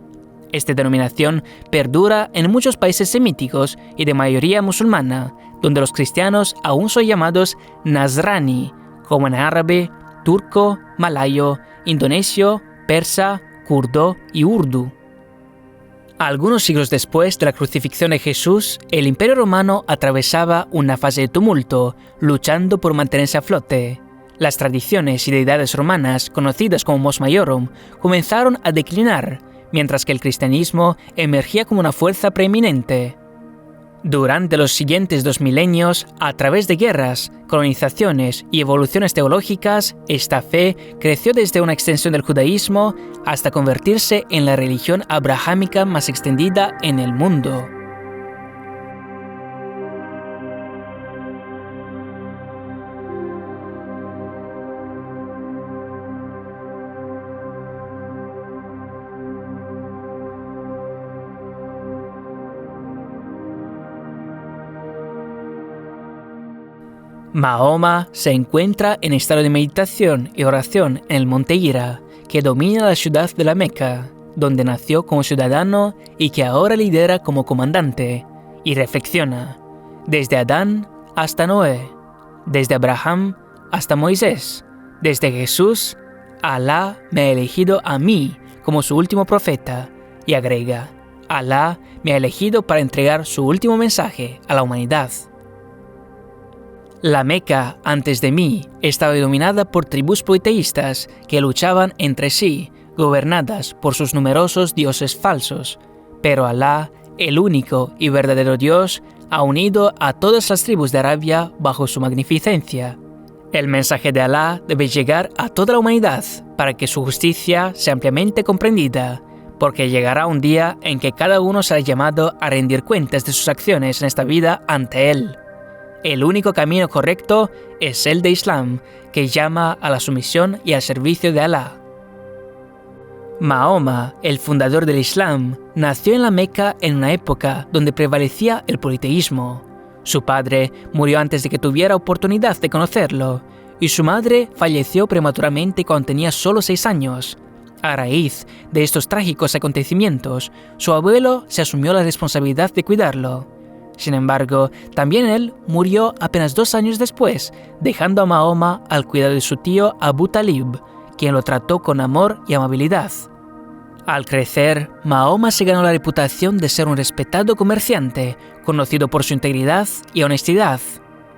Esta denominación perdura en muchos países semíticos y de mayoría musulmana, donde los cristianos aún son llamados Nasrani, como en árabe, turco, malayo, indonesio, persa, kurdo y urdu. Algunos siglos después de la crucifixión de Jesús, el Imperio Romano atravesaba una fase de tumulto, luchando por mantenerse a flote. Las tradiciones y deidades romanas, conocidas como Mos Maiorum, comenzaron a declinar, mientras que el cristianismo emergía como una fuerza preeminente. Durante los siguientes 2 milenios, a través de guerras, colonizaciones y evoluciones teológicas, esta fe creció desde una extensión del judaísmo hasta convertirse en la religión abrahámica más extendida en el mundo. Mahoma se encuentra en estado de meditación y oración en el monte Hira, que domina la ciudad de la Meca, donde nació como ciudadano y que ahora lidera como comandante, y reflexiona, desde Adán hasta Noé, desde Abraham hasta Moisés, desde Jesús, Alá me ha elegido a mí como su último profeta, y agrega, Alá me ha elegido para entregar su último mensaje a la humanidad. La Meca, antes de mí, estaba dominada por tribus politeístas que luchaban entre sí, gobernadas por sus numerosos dioses falsos. Pero Alá, el único y verdadero Dios, ha unido a todas las tribus de Arabia bajo su magnificencia. El mensaje de Alá debe llegar a toda la humanidad para que su justicia sea ampliamente comprendida, porque llegará un día en que cada uno será llamado a rendir cuentas de sus acciones en esta vida ante Él. El único camino correcto es el de Islam, que llama a la sumisión y al servicio de Alá. Mahoma, el fundador del Islam, nació en la Meca en una época donde prevalecía el politeísmo. Su padre murió antes de que tuviera oportunidad de conocerlo, y su madre falleció prematuramente cuando tenía solo 6 años. A raíz de estos trágicos acontecimientos, su abuelo se asumió la responsabilidad de cuidarlo. Sin embargo, también él murió apenas 2 años después, dejando a Mahoma al cuidado de su tío Abu Talib, quien lo trató con amor y amabilidad. Al crecer, Mahoma se ganó la reputación de ser un respetado comerciante, conocido por su integridad y honestidad.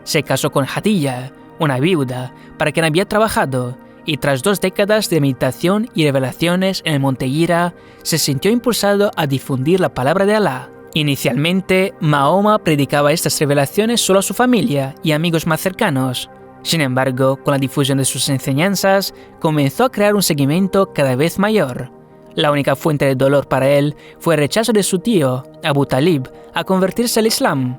Se casó con Hadilla, una viuda, para quien había trabajado, y tras 2 décadas de meditación y revelaciones en el monte Hira, se sintió impulsado a difundir la palabra de Alá. Inicialmente, Mahoma predicaba estas revelaciones solo a su familia y amigos más cercanos. Sin embargo, con la difusión de sus enseñanzas, comenzó a crear un seguimiento cada vez mayor. La única fuente de dolor para él fue el rechazo de su tío, Abu Talib, a convertirse al Islam.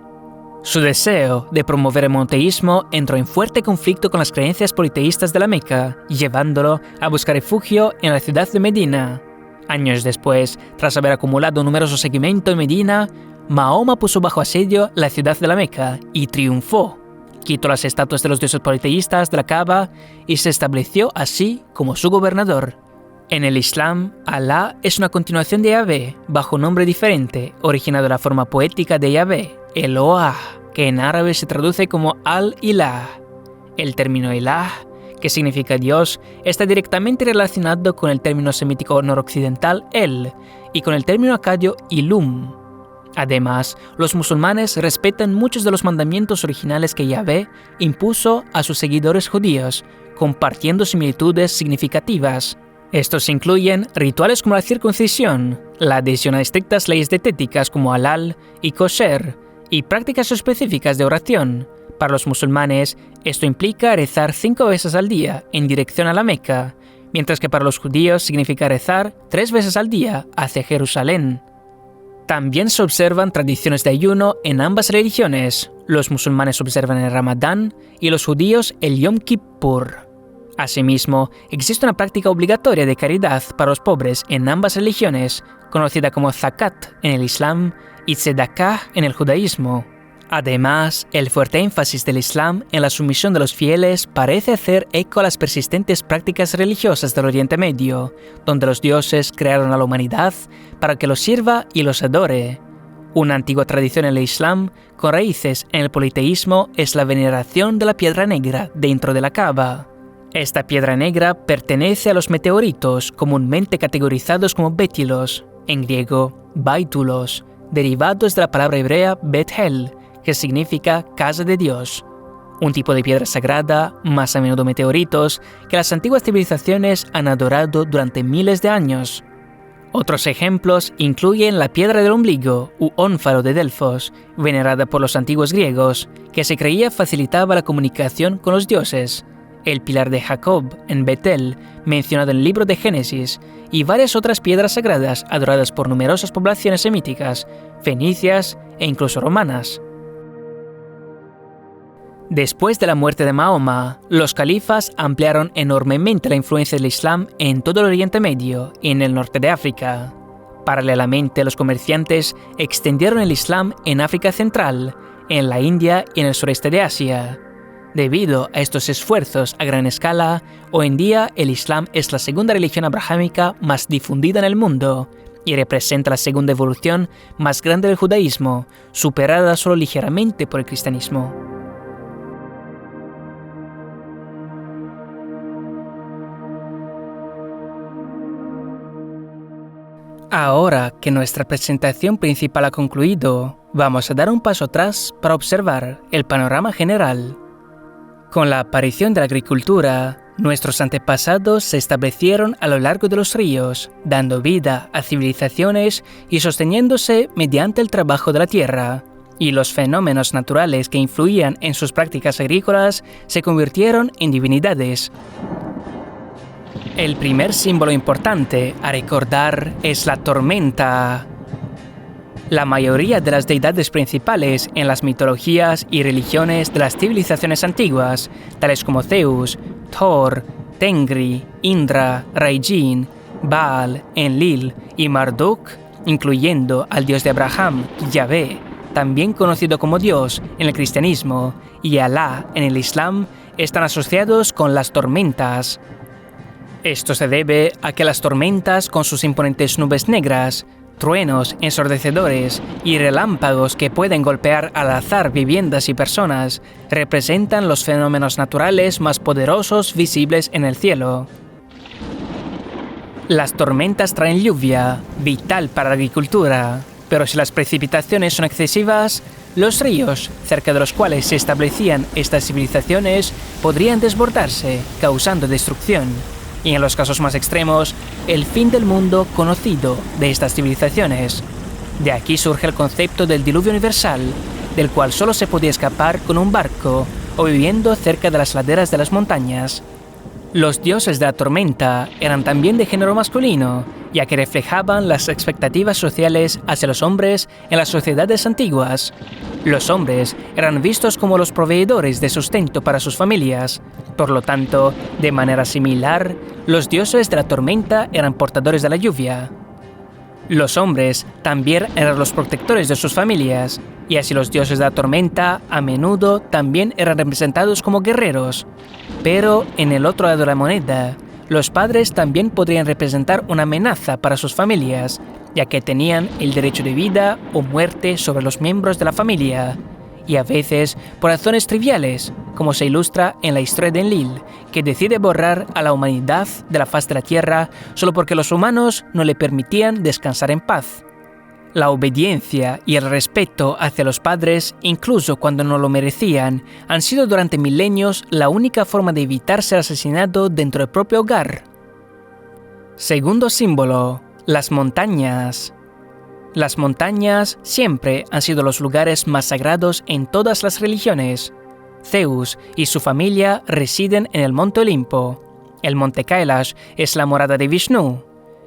Su deseo de promover el monoteísmo entró en fuerte conflicto con las creencias politeístas de la Meca, llevándolo a buscar refugio en la ciudad de Medina. Años después, tras haber acumulado numeroso seguimiento en Medina, Mahoma puso bajo asedio la ciudad de la Meca y triunfó. Quitó las estatuas de los dioses politeístas de la Kaaba y se estableció así como su gobernador. En el Islam, Alá es una continuación de Yahvé, bajo un nombre diferente, originado de la forma poética de Yahvé, Eloah, que en árabe se traduce como Al-Ilah. El término Ilah, que significa Dios, está directamente relacionado con el término semítico noroccidental El y con el término acadio Ilum. Además, los musulmanes respetan muchos de los mandamientos originales que Yahvé impuso a sus seguidores judíos, compartiendo similitudes significativas. Estos incluyen rituales como la circuncisión, la adhesión a estrictas leyes dietéticas como halal y kosher, y prácticas específicas de oración. Para los musulmanes, esto implica rezar 5 veces al día en dirección a la Meca, mientras que para los judíos significa rezar 3 veces al día hacia Jerusalén. También se observan tradiciones de ayuno en ambas religiones. Los musulmanes observan el Ramadán y los judíos el Yom Kippur. Asimismo, existe una práctica obligatoria de caridad para los pobres en ambas religiones, conocida como zakat en el Islam y tzedakah en el judaísmo. Además, el fuerte énfasis del Islam en la sumisión de los fieles parece hacer eco a las persistentes prácticas religiosas del Oriente Medio, donde los dioses crearon a la humanidad para que los sirva y los adore. Una antigua tradición en el Islam, con raíces en el politeísmo, es la veneración de la piedra negra dentro de la Kaaba. Esta piedra negra pertenece a los meteoritos, comúnmente categorizados como bétilos, en griego, baitulos, derivados de la palabra hebrea Beth-El, que significa casa de Dios, un tipo de piedra sagrada, más a menudo meteoritos, que las antiguas civilizaciones han adorado durante miles de años. Otros ejemplos incluyen la piedra del ombligo, u ónfalo de Delfos, venerada por los antiguos griegos, que se creía facilitaba la comunicación con los dioses, el pilar de Jacob en Betel, mencionado en el libro de Génesis, y varias otras piedras sagradas adoradas por numerosas poblaciones semíticas, fenicias e incluso romanas. Después de la muerte de Mahoma, los califas ampliaron enormemente la influencia del Islam en todo el Oriente Medio y en el norte de África. Paralelamente, los comerciantes extendieron el Islam en África Central, en la India y en el sureste de Asia. Debido a estos esfuerzos a gran escala, hoy en día el Islam es la segunda religión abrahámica más difundida en el mundo y representa la segunda evolución más grande del judaísmo, superada solo ligeramente por el cristianismo. Ahora que nuestra presentación principal ha concluido, vamos a dar un paso atrás para observar el panorama general. Con la aparición de la agricultura, nuestros antepasados se establecieron a lo largo de los ríos, dando vida a civilizaciones y sosteniéndose mediante el trabajo de la tierra, y los fenómenos naturales que influían en sus prácticas agrícolas se convirtieron en divinidades. El primer símbolo importante a recordar es la tormenta. La mayoría de las deidades principales en las mitologías y religiones de las civilizaciones antiguas, tales como Zeus, Thor, Tengri, Indra, Raijin, Baal, Enlil y Marduk, incluyendo al dios de Abraham, Yahvé, también conocido como Dios en el cristianismo, y Alá en el Islam, están asociados con las tormentas. Esto se debe a que las tormentas, con sus imponentes nubes negras, truenos ensordecedores y relámpagos que pueden golpear al azar viviendas y personas, representan los fenómenos naturales más poderosos visibles en el cielo. Las tormentas traen lluvia, vital para la agricultura, pero si las precipitaciones son excesivas, los ríos, cerca de los cuales se establecían estas civilizaciones, podrían desbordarse, causando destrucción. Y en los casos más extremos, el fin del mundo conocido de estas civilizaciones. De aquí surge el concepto del diluvio universal, del cual solo se podía escapar con un barco o viviendo cerca de las laderas de las montañas. Los dioses de la tormenta eran también de género masculino, ya que reflejaban las expectativas sociales hacia los hombres en las sociedades antiguas. Los hombres eran vistos como los proveedores de sustento para sus familias. Por lo tanto, de manera similar, los dioses de la tormenta eran portadores de la lluvia. Los hombres también eran los protectores de sus familias, y así los dioses de la tormenta a menudo también eran representados como guerreros. Pero en el otro lado de la moneda, los padres también podrían representar una amenaza para sus familias, ya que tenían el derecho de vida o muerte sobre los miembros de la familia, y a veces por razones triviales, como se ilustra en la historia de Enlil, que decide borrar a la humanidad de la faz de la tierra solo porque los humanos no le permitían descansar en paz. La obediencia y el respeto hacia los padres, incluso cuando no lo merecían, han sido durante milenios la única forma de evitar ser asesinado dentro del propio hogar. Segundo símbolo, las montañas. Las montañas siempre han sido los lugares más sagrados en todas las religiones. Zeus y su familia residen en el monte Olimpo. El monte Kailash es la morada de Vishnu.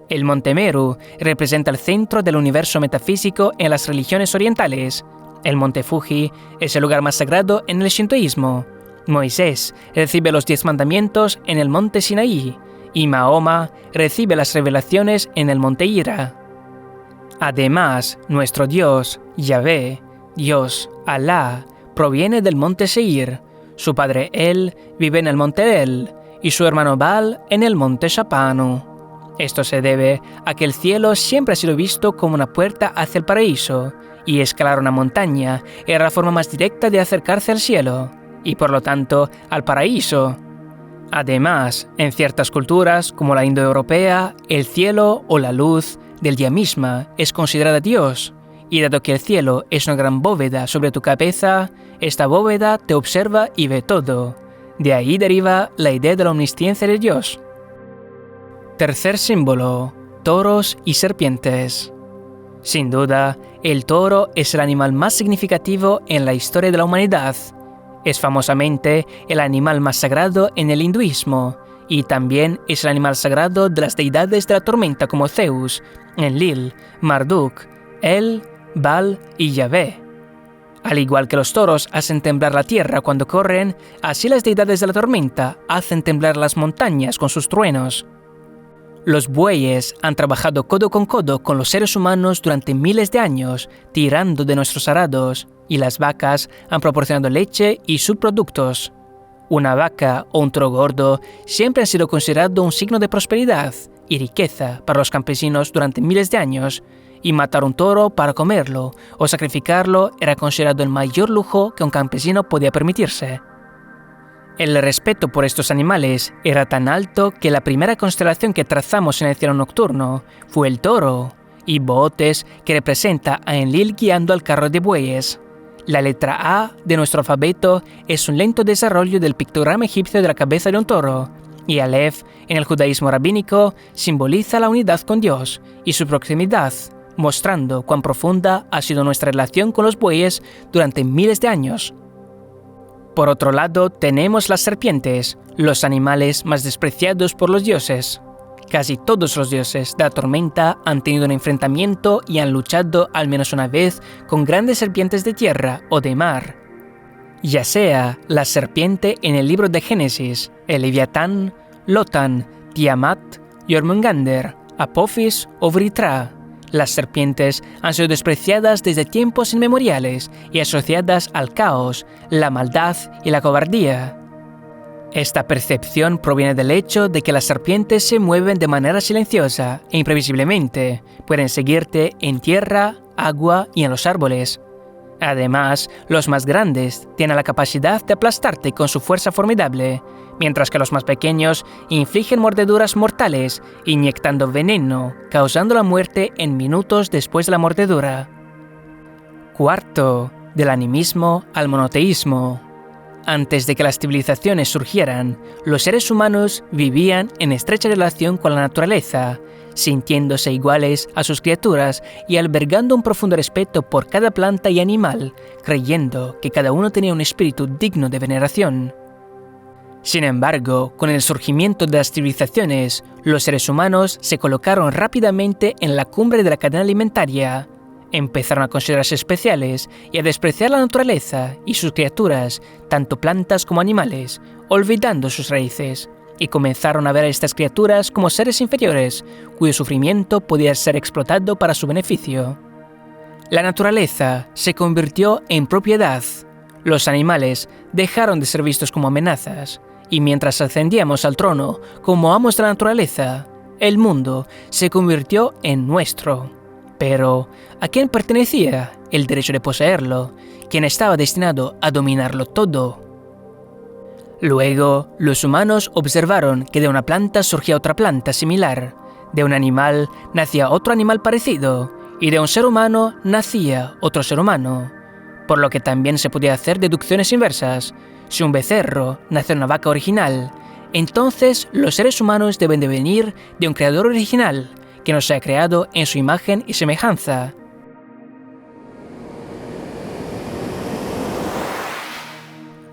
El monte Meru representa el centro del universo metafísico en las religiones orientales. El monte Fuji es el lugar más sagrado en el shintoísmo. Moisés recibe los 10 mandamientos en el monte Sinaí, y Mahoma recibe las revelaciones en el monte Hira. Además, nuestro Dios, Yahvé, Dios, Alá, proviene del monte Seir, su padre El vive en el monte El, y su hermano Baal en el monte Shapanu. Esto se debe a que el cielo siempre ha sido visto como una puerta hacia el paraíso, y escalar una montaña era la forma más directa de acercarse al cielo, y por lo tanto al paraíso. Además, en ciertas culturas, como la indoeuropea, el cielo o la luz del día misma es considerada Dios, y dado que el cielo es una gran bóveda sobre tu cabeza, esta bóveda te observa y ve todo. De ahí deriva la idea de la omnisciencia de Dios. Tercer símbolo: toros y serpientes. Sin duda, el toro es el animal más significativo en la historia de la humanidad. Es famosamente el animal más sagrado en el hinduismo, y también es el animal sagrado de las deidades de la tormenta como Zeus, Enlil, Marduk, El, Baal y Yahvé. Al igual que los toros hacen temblar la tierra cuando corren, así las deidades de la tormenta hacen temblar las montañas con sus truenos. Los bueyes han trabajado codo con los seres humanos durante miles de años, tirando de nuestros arados, y las vacas han proporcionado leche y subproductos. Una vaca o un toro gordo siempre han sido considerado un signo de prosperidad y riqueza para los campesinos durante miles de años, y matar un toro para comerlo o sacrificarlo era considerado el mayor lujo que un campesino podía permitirse. El respeto por estos animales era tan alto que la primera constelación que trazamos en el cielo nocturno fue el toro, y Bootes, que representa a Enlil guiando al carro de bueyes. La letra A de nuestro alfabeto es un lento desarrollo del pictograma egipcio de la cabeza de un toro, y Aleph, en el judaísmo rabínico, simboliza la unidad con Dios y su proximidad, mostrando cuán profunda ha sido nuestra relación con los bueyes durante miles de años. Por otro lado, tenemos las serpientes, los animales más despreciados por los dioses. Casi todos los dioses de la tormenta han tenido un enfrentamiento y han luchado al menos una vez con grandes serpientes de tierra o de mar. Ya sea la serpiente en el libro de Génesis, el Leviatán, Lotan, Tiamat, Jormungandr, Apophis o Vritra. Las serpientes han sido despreciadas desde tiempos inmemoriales y asociadas al caos, la maldad y la cobardía. Esta percepción proviene del hecho de que las serpientes se mueven de manera silenciosa e imprevisiblemente, pueden seguirte en tierra, agua y en los árboles. Además, los más grandes tienen la capacidad de aplastarte con su fuerza formidable, mientras que los más pequeños infligen mordeduras mortales, inyectando veneno, causando la muerte en minutos después de la mordedura. Cuarto, del animismo al monoteísmo. Antes de que las civilizaciones surgieran, los seres humanos vivían en estrecha relación con la naturaleza, sintiéndose iguales a sus criaturas y albergando un profundo respeto por cada planta y animal, creyendo que cada uno tenía un espíritu digno de veneración. Sin embargo, con el surgimiento de las civilizaciones, los seres humanos se colocaron rápidamente en la cumbre de la cadena alimentaria. Empezaron a considerarse especiales y a despreciar la naturaleza y sus criaturas, tanto plantas como animales, olvidando sus raíces, y comenzaron a ver a estas criaturas como seres inferiores, cuyo sufrimiento podía ser explotado para su beneficio. La naturaleza se convirtió en propiedad. Los animales dejaron de ser vistos como amenazas, y mientras ascendíamos al trono como amos de la naturaleza, el mundo se convirtió en nuestro. Pero, ¿a quién pertenecía el derecho de poseerlo? ¿Quién estaba destinado a dominarlo todo? Luego, los humanos observaron que de una planta surgía otra planta similar, de un animal nacía otro animal parecido, y de un ser humano nacía otro ser humano. Por lo que también se podía hacer deducciones inversas. Si un becerro nace de una vaca original, entonces los seres humanos deben de venir de un creador original, que nos ha creado en su imagen y semejanza.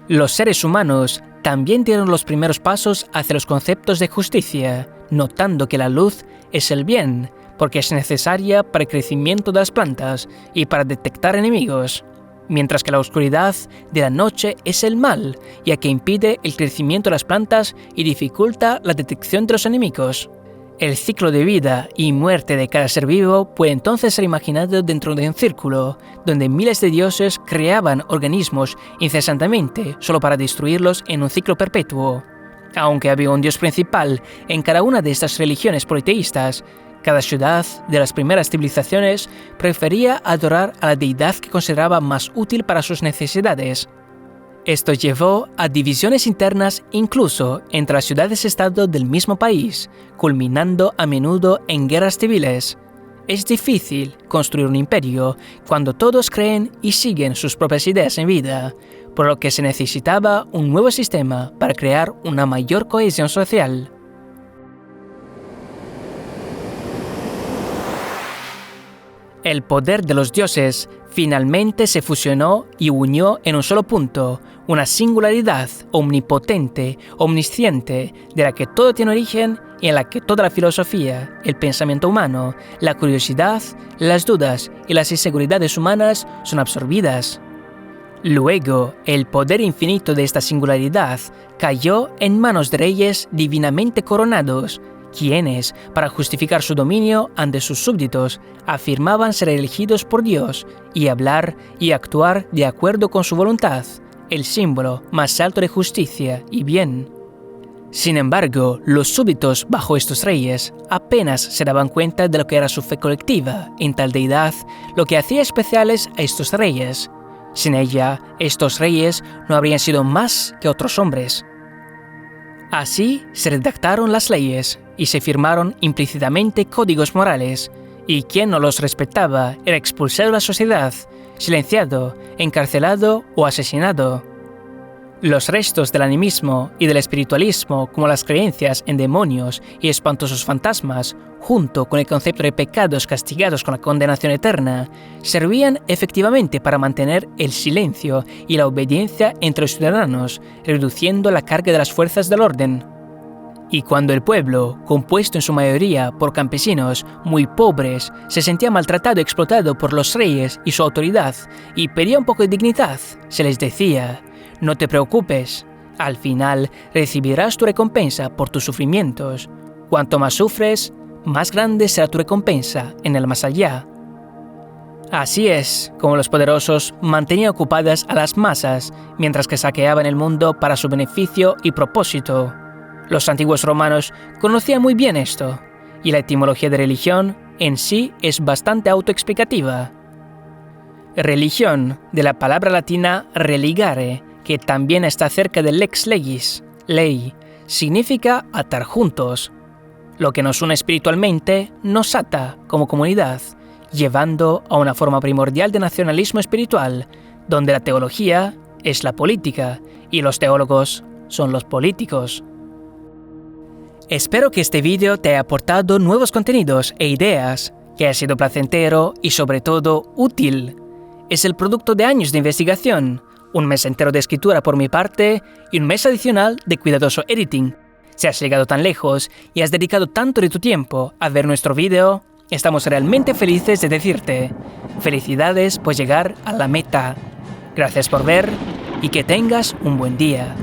Los seres humanos también dieron los primeros pasos hacia los conceptos de justicia, notando que la luz es el bien, porque es necesaria para el crecimiento de las plantas y para detectar enemigos, mientras que la oscuridad de la noche es el mal, ya que impide el crecimiento de las plantas y dificulta la detección de los enemigos. El ciclo de vida y muerte de cada ser vivo puede entonces ser imaginado dentro de un círculo, donde miles de dioses creaban organismos incesantemente solo para destruirlos en un ciclo perpetuo. Aunque había un dios principal en cada una de estas religiones politeístas, cada ciudad de las primeras civilizaciones prefería adorar a la deidad que consideraba más útil para sus necesidades. Esto llevó a divisiones internas incluso entre las ciudades-estado del mismo país, culminando a menudo en guerras civiles. Es difícil construir un imperio cuando todos creen y siguen sus propias ideas en vida, por lo que se necesitaba un nuevo sistema para crear una mayor cohesión social. El poder de los dioses finalmente se fusionó y unió en un solo punto, una singularidad omnipotente, omnisciente, de la que todo tiene origen y en la que toda la filosofía, el pensamiento humano, la curiosidad, las dudas y las inseguridades humanas son absorbidas. Luego, el poder infinito de esta singularidad cayó en manos de reyes divinamente coronados, quienes, para justificar su dominio ante sus súbditos, afirmaban ser elegidos por Dios y hablar y actuar de acuerdo con su voluntad, el símbolo más alto de justicia y bien. Sin embargo, los súbditos bajo estos reyes apenas se daban cuenta de lo que era su fe colectiva en tal deidad, lo que hacía especiales a estos reyes. Sin ella, estos reyes no habrían sido más que otros hombres. Así se redactaron las leyes y se firmaron implícitamente códigos morales, y quien no los respetaba era expulsado de la sociedad, silenciado, encarcelado o asesinado. Los restos del animismo y del espiritualismo, como las creencias en demonios y espantosos fantasmas, junto con el concepto de pecados castigados con la condenación eterna, servían efectivamente para mantener el silencio y la obediencia entre los ciudadanos, reduciendo la carga de las fuerzas del orden. Y cuando el pueblo, compuesto en su mayoría por campesinos muy pobres, se sentía maltratado y explotado por los reyes y su autoridad, y pedía un poco de dignidad, se les decía: no te preocupes, al final recibirás tu recompensa por tus sufrimientos. Cuanto más sufres, más grande será tu recompensa en el más allá. Así es como los poderosos mantenían ocupadas a las masas, mientras que saqueaban el mundo para su beneficio y propósito. Los antiguos romanos conocían muy bien esto, y la etimología de religión en sí es bastante autoexplicativa. Religión, de la palabra latina religare, que también está cerca del lex legis, ley, significa atar juntos. Lo que nos une espiritualmente nos ata como comunidad, llevando a una forma primordial de nacionalismo espiritual, donde la teología es la política y los teólogos son los políticos. Espero que este vídeo te haya aportado nuevos contenidos e ideas, que haya sido placentero y sobre todo útil. Es el producto de años de investigación, un mes entero de escritura por mi parte y un mes adicional de cuidadoso editing. Si has llegado tan lejos y has dedicado tanto de tu tiempo a ver nuestro vídeo, estamos realmente felices de decirte felicidades por llegar a la meta. Gracias por ver y que tengas un buen día.